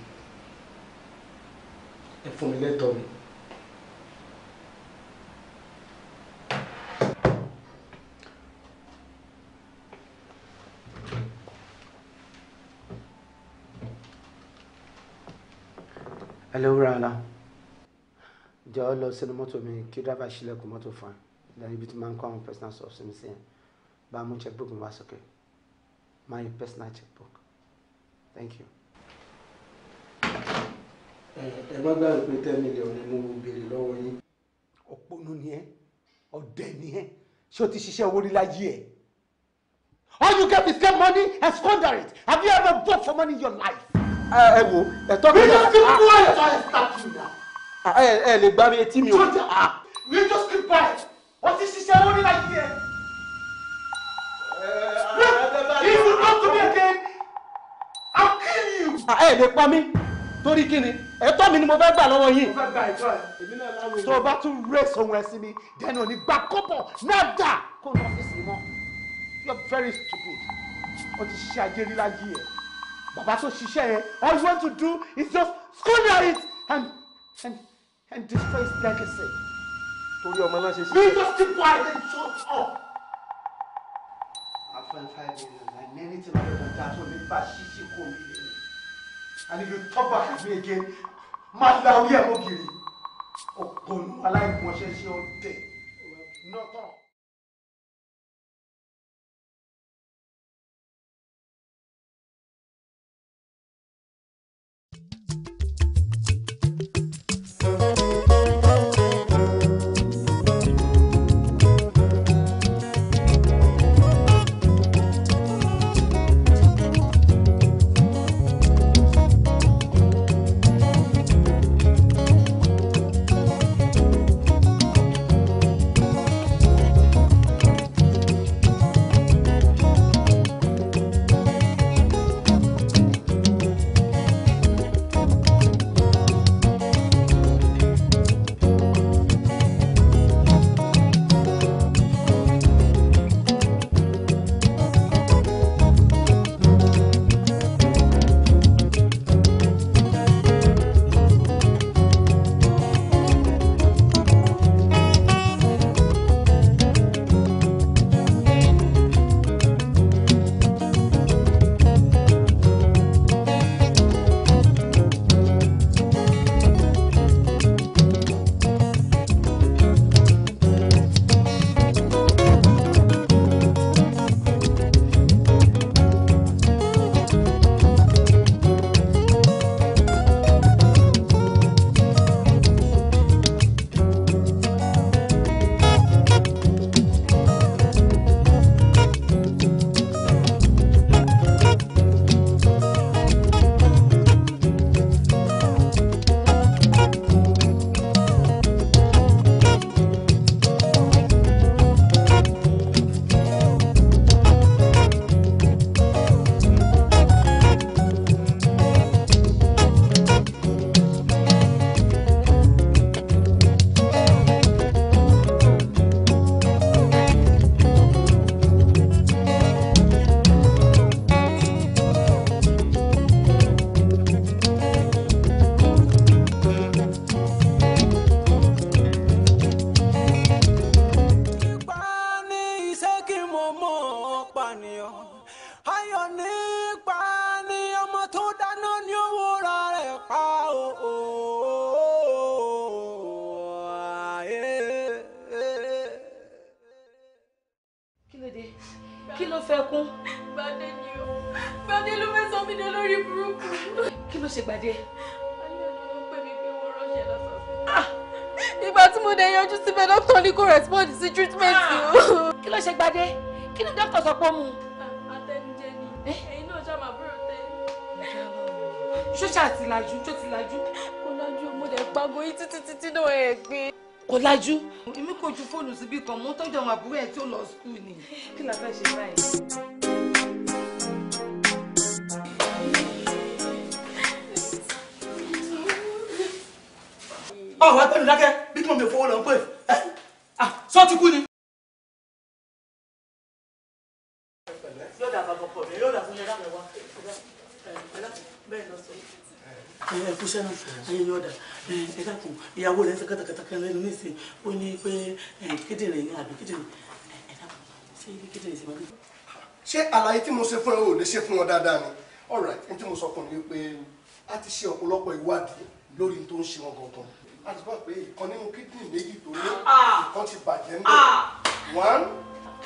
Ẹ fún mi lẹ́tọ̀ọ́ mi. Hello, Rala. Jọ̀ọ́ lọ sínú mọ́tò mi kí driver ṣílẹ̀kùn mọ́tò fún ẹ. Then ibi tí máa ń kọ́ àwọn personal stuff sí mi sí ẹ. Bá a mú checkbook mi wá sókè. My personal checkbook. Thank you. Ẹ má gbàgbé pé 10 million ni mo béèrè lọ́wọ́ yín. Òpònú ni ẹ́, ọ̀dẹ̀ ni ẹ́, ṣé o ti ṣiṣẹ́ owó rí láyé ẹ̀? All you get is get money and squander it. Have you ever worked for money in your life? Ẹ wo, ẹ̀tọ́ mi. We just keep quiet or I start you now. Ẹ lè gbá mi etí mi o. We just keep quiet. O ti ṣiṣẹ́ owó rí láyé ẹ̀. If you come to me again, I'll kill you. Ẹ lè pa mí. Torí kí ni? Ẹ̀tọ́ mi ni mo fẹ́ gbà lọ́wọ́ yín. Mo fẹ́ gba ẹ̀tọ́ ẹ̀. Èmi náà láwọn èèyàn. Tó o bá tún raise ohun ẹ̀ sí mi, then ò ní gbà kọ́bọ̀ nada kó lọ ọ́fíìsì mọ́. You are very stupid. O ti ṣiṣẹ́ ajé rí láyé ẹ̀. Bàbá tó ṣiṣẹ́ yẹn, all you want to do is just squander it and destroy his legacy. Torí ọmọ náà ṣe ṣiṣẹ́. We just keep quiet and shut up. I find 5 million and anything other than that will be bad shishi ko mi. And if you talk back at me again, máa la orí ẹ̀ mọ́ gírí. Ògbónú aláìmọ̀ṣẹ́ ṣe ọdẹ. Not all. ayọ̀ nípa ni ọmọ tó dáná ní owó ra rẹ̀ pa o. Kí ló dé? Kí ló fẹ́ kún? Gbadé ni o. Gbadé ló fẹ́ sọ mí dé lórí burúkú. Kí ló ṣe Gbadé? Ayọ̀ ló ń pè mí pé wọ́n ránṣẹ́ lọ́sọ̀ọ̀sẹ̀. Ìgbà tí mo dé yọjú síbẹ̀ dókítà ní kò respond sí treatment o. Kí ló ṣe Gbadé? Kí ni dókítà sọ pé ó mú? Àtẹnujẹ ni. Ẹ̀yin náà ṣáà máa búrò tẹ́lẹ̀. Ṣóṣà ti lajú, tó ti lajú. Kò lajú mo dẹ̀ pàgọ́ yín títí náà ẹ̀ gbé. Kò lajú. Èmi kò ju fóònù síbí kan, mo tọ́jú àwọn àbúrò ẹ̀ tí ó lọ skul ni. Kí la fẹ́ ṣe báyìí? Àwọn agbẹ́nu dákẹ́ bí kí wọ́n mi fowó lọ ń pè. Sọ ti kú ni. Yóò dà bàbá pọ̀ mi, yóò dà fún yẹn dábẹ̀ wá. Bẹ́ẹ̀ lọ sọ. Ẹ kú sẹ́nu, ayé yóò dà. Ẹ dákun, ìyàwó rẹ̀ ń ṣe kátàkátà kan lẹ́nu nísìn. Ó ní pé kíndìnrín ní àbí kíndìnrín. Ẹ dákun, ṣé ibi kíndìnrín ṣe máa bí? Ṣé àlàyé tí mo ṣe fún ẹ ò lè ṣe fún wọn dáadáa ni? All right, ní tí mo sọ fún mi pé a ti ṣe ọ̀pọ̀lọpọ̀ ìwádìí lórí tó ń ṣe wọn gangan. A ti gbọ́ pé ìkan nínú kíndìnrín méjì tó ní ìkan ti bàjẹ́ ń bẹ̀. One,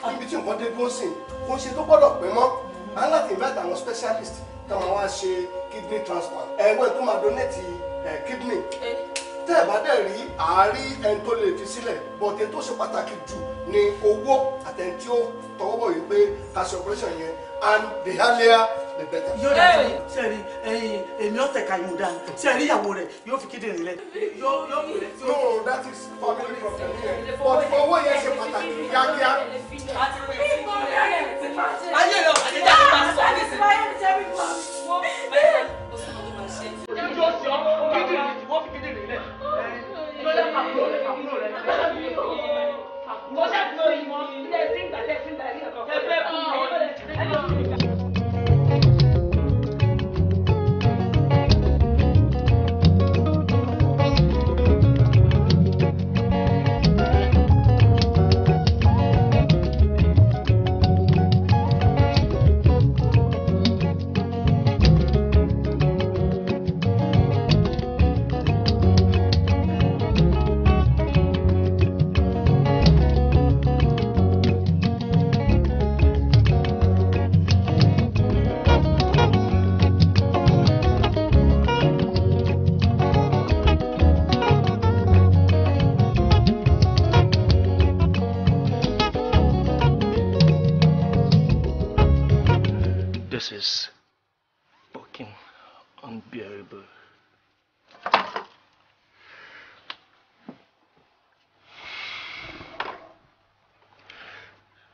níbi tí nǹkan dé dúró sìn, kò ń ṣe tó gbọ́dọ̀ pẹ́ mọ́. A ń láti invite àwọn specialist tó máa wá ṣe kidney transplant. Ẹ̀wọ̀n tó máa donate kidney. Tẹ́ ẹ̀ bá dẹ̀ rí àárí ẹni tó lè fi sílẹ̀, but ẹni tó ṣe pàtàkì jù ni owó àtẹni tí ó tọwọ́ bọ̀ yìí pé ká ṣe operation yẹn, and the earlier the better. Yóò dà sẹ́ẹ̀rì èmi ọ̀tẹ̀ ka yóò dà sẹ́ẹ̀rì ìyàwó rẹ̀ yóò fi kíndìnrín lẹ̀. No, that is family problem here. But owó yẹn ṣe pàtàkì kíákíá. Ayé rẹ̀ ọ̀tẹ̀ jáde máa sọ ní ìsìn. Ìjọ sí ọmọ kíndìnrín tí wọ́n fi kíndìnrín lẹ̀. Lọ́lá àbúrò rẹ̀ àbúrò rẹ̀. Mo ṣàtúnṣe ìmọ̀ ilé ẹ̀sìn ìgbàlẹ̀ ẹ̀sìn ìgbàlẹ̀ ẹ̀kọ́. Ẹ fẹ́ fún mi. This is fucking unbearable.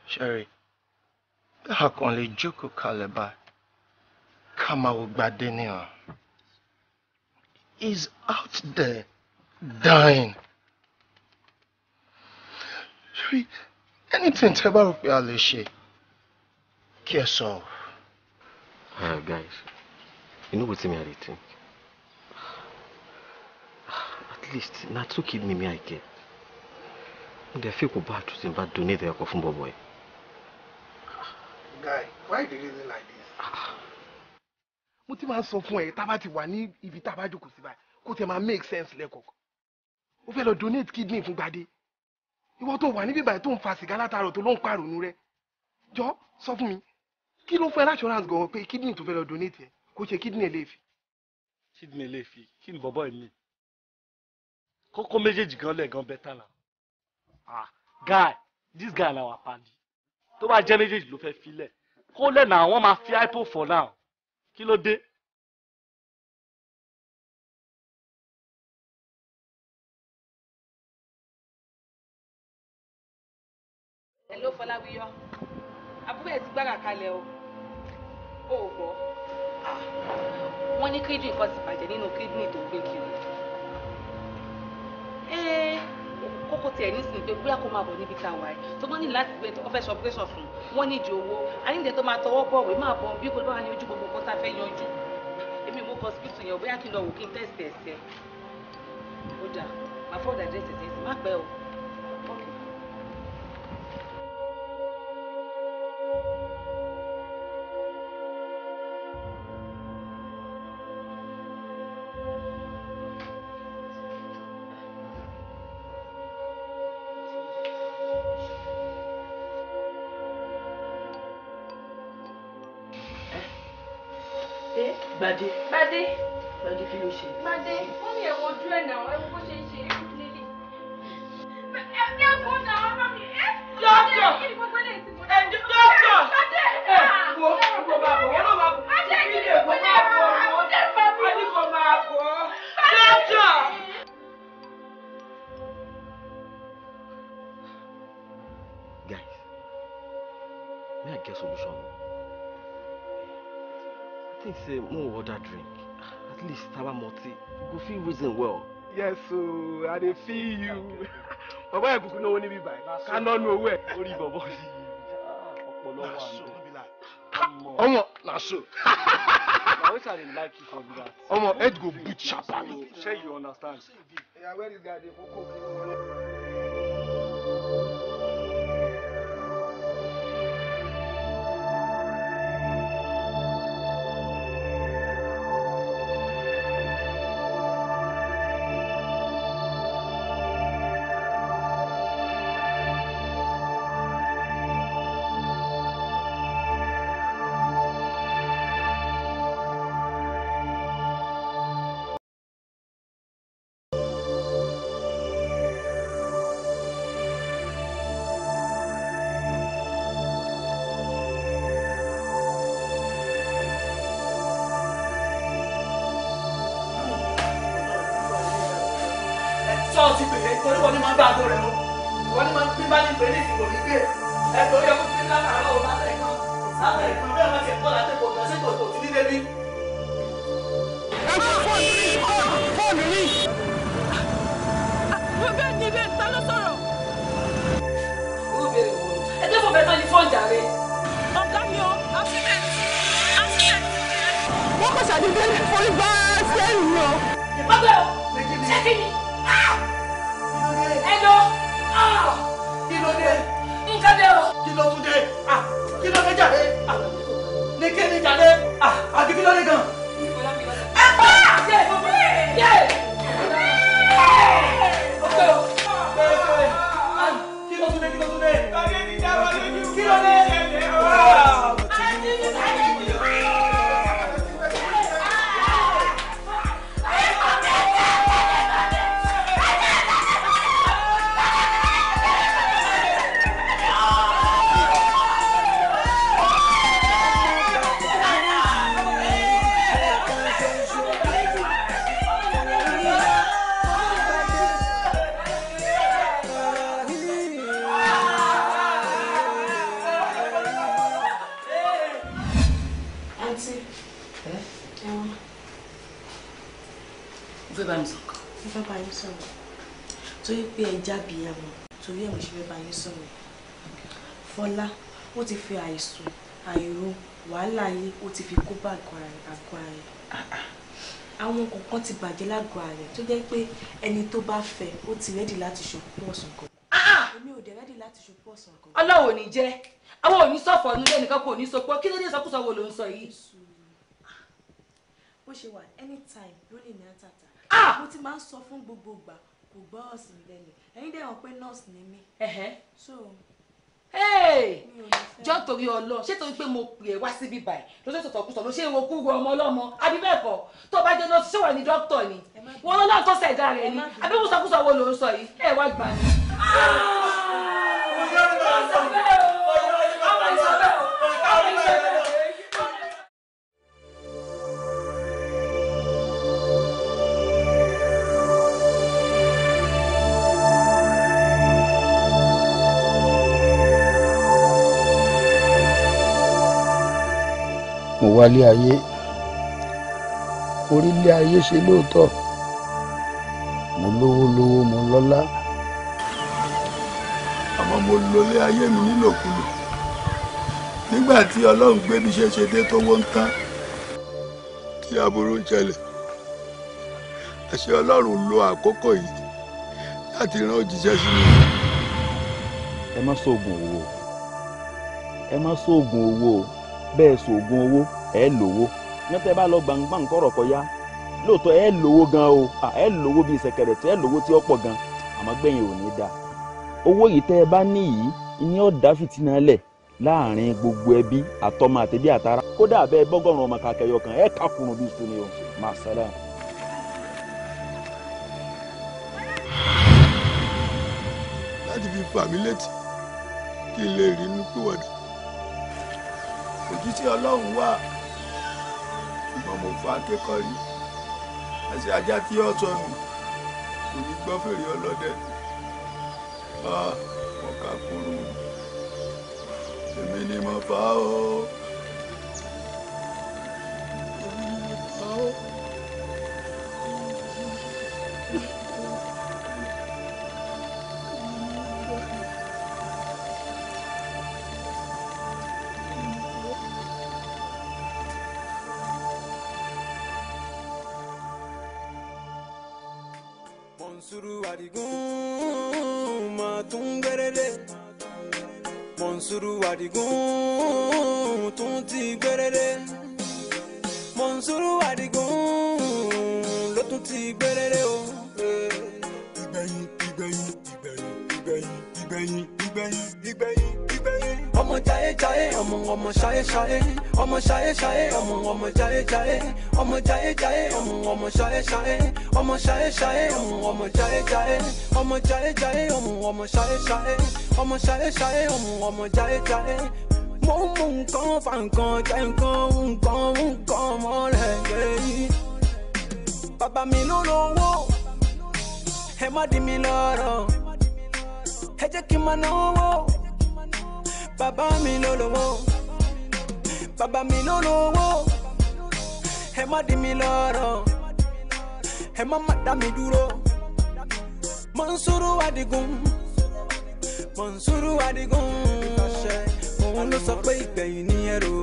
Sherry, how can only Joko Kaleba come out Badenia? He's out there dying. Sherry, anything to about Alicia? Kiss off. Guys, you know what's me I think? At least not to kidney me I get. They feel go bad to them, but donate their coffin boy. Guy, why do you reason like this? Mo ti máa sọ fún ẹ tá bá ti wà ní ibi tá bá jókòó sí báyìí kó tẹ máa make sense lẹ́kọ̀ọ́. Ó fẹ́ lọ donate kidney fún Gbadé. Ìwọ tó wà níbí báyìí tó ń fa sìgá látàárọ̀ tó ló ń pàrònú rẹ̀. Jọ̀ọ́ sọ fún mi. Kí ló fẹ́ assurance gan pé kidney tó fẹ́ lọ donate ẹ kó ṣe kidney eléèfì. Kidney eléèfì kí ni bọ̀bọ̀ ẹ̀ ní. Kókó méjèèjì gan lẹ̀ gan better now. Guy, this guy na our padi. Tó bá jẹ́ méjèèjì ló fẹ́ filẹ̀. Kó lẹ̀ náà wọ́n máa fi hypo for now. Kí ló dé? Hello Fọláwíyọ. Àbúrò ẹ̀ ti gbára kalẹ̀ o. Ó gbọ́. Wọ́n ní kídìnrín kan ti bàjẹ́ nínú kídìnrín tó gbé kiri. Kókó tiẹ̀ nísìnyí pé bóyá kó máa bọ̀ níbi tá a wà yìí. Tó bá ní láti gbé tó fẹ́ ṣe operation fún wọ́n ní ìdí owó. Àyíǹde tó máa tọwọ́ bọ̀wé máa bọ̀ bí kò bá yanjú gbogbo nǹkan tá a fẹ́ yanjú. Èmi mú hospital yẹn bóyá kí n lọ wò kí n test ẹ̀sẹ̀. Ó dà, máa fọ́ ọ̀dà dẹ́sẹ̀ sí má pẹ́ o. Gbadé. Gbadé. Gbadé kí ló ṣe? Gbadé, wọ́n ní ẹ̀wọ̀n ojú ẹ̀ náà, ẹ̀wọ̀n bó ṣe ń ṣe é lílé. Ẹ kó náà wọ́n bá mi. Dọ́kítọ̀! Kí ni gbogbo eléyìí ti mú? Dọ́kítọ̀! Gbadé! Wo kò máa bọ̀, wọ́n náà máa bọ̀. Gbadé kí ni kò máa bọ̀, wọ́n ní kò máa bọ̀. Dọ́kítọ̀! Guys, may I get solution? I think say more order drink. At least Taba Moti, you go feel reason well. Yes, so I dey feel you. Baba ẹ kuku no ni bi bai. Ka no no we. Ori bobo yi. Ọpọlọ wa no. Omo, na so. Na which I dey like you for that. Omo, head go boot chapa. Sure you understand. Yeah, where this guy dey koko. Ti bèrè torí wọn ni máa ń gbàgbó rẹ o wọn ni máa ń pín bá ní pé ní ìsìnkú ní gbé ẹ torí ọkùnrin pín látàárọ̀ o látàrí kan bẹ́ẹ̀ máa ti ẹ̀kọ́ láti kò gbà sí kòtò tí nílé bí. ẹ ṣe fóònù rí. bẹ́ẹ̀ ni bẹ́ẹ̀ ta ló sọ̀rọ̀. Irú bèrè wo? Ẹ jẹ́ fún bẹ́ẹ̀ tán ní fóònù jàre. Ọ̀gá mi o, accident. Wọ́n kò ṣàdédé forí gbá sẹ́yìn mi o. Ìpàgbẹ́ o, ṣé kí ni? Hello. Kí ló dé? Nǹkan dé o. Kí ló tún dé? Kí ló dé jàre? Ní kí ni jàre? Àbí kí ló dé gan? Kí ló tún dé? Kí ló tún dé? Kí ló dé? Torí pé ẹja bí ẹmu torí ẹ̀ mo ṣe fẹ́ bá yín sọ̀rọ̀. Fọlá ó ti fi àìsùn àìrò wàhálà yín ó ti fi kó bá àgọ́ ara rẹ̀. Àwọn kọ̀ọ̀kan ti bàjẹ́ lágọ̀ọ́ ara rẹ̀ tó jẹ́ pé ẹni tó bá fẹ́ ó ti rẹ́dì láti ṣòkú ọ̀sán kan. Èmi ò dẹ̀ rẹ́dì láti ṣòkú ọ̀sán kan. Ọlọ́run ò ní jẹ́ àwọn ò ní sọ̀fọ̀ ọ̀nù lẹ́nìkan kò ní sọ pé kí ló dé sọkúsọ wo ló ń sọ yìí. Bó ṣe wà anytime ló lè ní àtàtà. Mo ti máa ń sọ fún gbogbo ìgbà kò gbọ́ ọ̀sìn lẹ́nu ẹ̀yin dẹ̀ wọ́n pé nọ́ọ̀sì ni mí. So jọ torí ọlọ ṣé torí pé mo pè é wá síbí báyìí ló ṣe sọ̀tọ̀ kùsọ̀ ló ṣe ìwò kúrò ọmọ ọlọ́mọ àbí bẹ́ẹ̀ kọ́ tó bá jẹ́ nọ́ọ̀sì ṣé wà ní dókítà ni wọn lọ́nà tó ṣẹ̀dá rẹ̀ ni àbí kùsọ̀kùsọ̀ wo ló ń sọ yìí ẹ wá gbà ní. mo wálé ayé orílẹ̀ ayé ṣe lóòótọ́ mo lówó mo lọ́lá àmọ́ mo lólé ayé mi nílòkulò nígbà tí ọlọ́run gbé bí ṣe dé tówó ń tán tí aburú ń ṣẹlẹ̀ àṣẹ ọlọ́run lo àkókò yìí láti rán òjíṣẹ́ sí mi. ẹ má ṣoògùn owó ẹ má ṣoògùn owó bẹ́ẹ̀ ṣoògùn owó ẹ lówó yẹn tẹ́ bá lọ gbàngbà ńkọ̀rọ̀ kọjá lóòótọ́ ẹ lówó gan o ẹ lówó bíi ṣẹ̀kẹ̀rẹ̀ tí ẹ lówó tí ó pọ̀ gan àmọ́ gbẹ̀yìn ò ní dáa owó yìí tẹ́ ẹ bá ní yìí ni ó dá fìtínà lẹ̀ láàrin gbogbo ẹbí àtọmọ àtẹbí àtara kódà bẹ́ẹ̀ bọ́gọ́rùn ọmọ kàkẹyọ kan ẹ kàkùrùn bí sùn ni o máa sẹ́lẹ̀. láti fi fà mí létí kí n lè rí inú pìwàdà òjíṣẹ́ Ọlọ́run wà ṣùgbọ́n mo fa akẹ́kọ̀ọ́ rí àti ajá tí ó sọnù kò ní gbọ́ fèrè ọlọ́dẹ mo kà kúrú èmi ni mo fà á o. Monsuru Adigun Matungerede Monsuru Adigun Tunti Gerede Monsuru Adigun Lotunti Gerede o Ìgbẹ̀yìn ọmọ jayé jayé ọmọ ṣayé ṣayé ọmọ ṣayé ṣayé ọmọ jayé jayé ọmọ jayé jayé ọmọ ṣayé ṣayé ọmọ ṣayé ṣayé ọmọ jayé jayé ọmọ jayé jayé ọmọ ṣayé ṣayé ọmọ ṣayé ṣayé ọmọ jayé jayé mo mú nǹkan fa nǹkan jẹ nǹkan mọ́lẹ̀ yẹ́yí bàbá mi ló lówó ẹ má dí mi lọ́rọ̀ ẹ jẹ́ kí n máa náwó. Bàbá mi ló lówó, bàbá mi ló lówó, ẹ má dí mi lọ́rọ̀, ẹ má dá mi dúró. Monsuru Adigun, Monsuru Adigun, òun ló sọ pé ìgbẹ̀yìn ni ẹrù.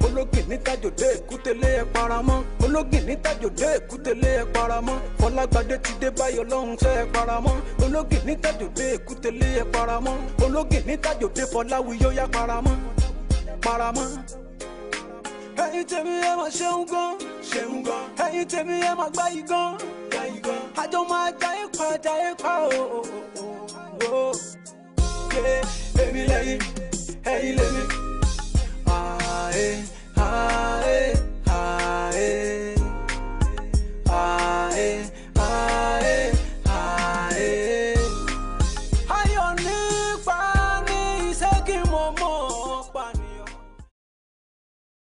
Ológin ní tajòdè èkútélé ẹ paramọ́, ológin ní tajòdè èkútélé ẹ paramọ́, Fọlágbadé ti dé báyọ̀ lọ́hùn ṣẹ́ ẹ paramọ́, ológin ní tajòdè èkútélé ẹ paramọ́, ológin ní tajòdè Fọláwíyó yá paramọ́. Ẹ̀yin tèmi ẹ máa ṣeun gan, ẹ̀yin tèmi ẹ máa gbá yìí gan, àjọ máa jayé pa o. Èmi lẹ́yìn, ẹ̀yin lèmi.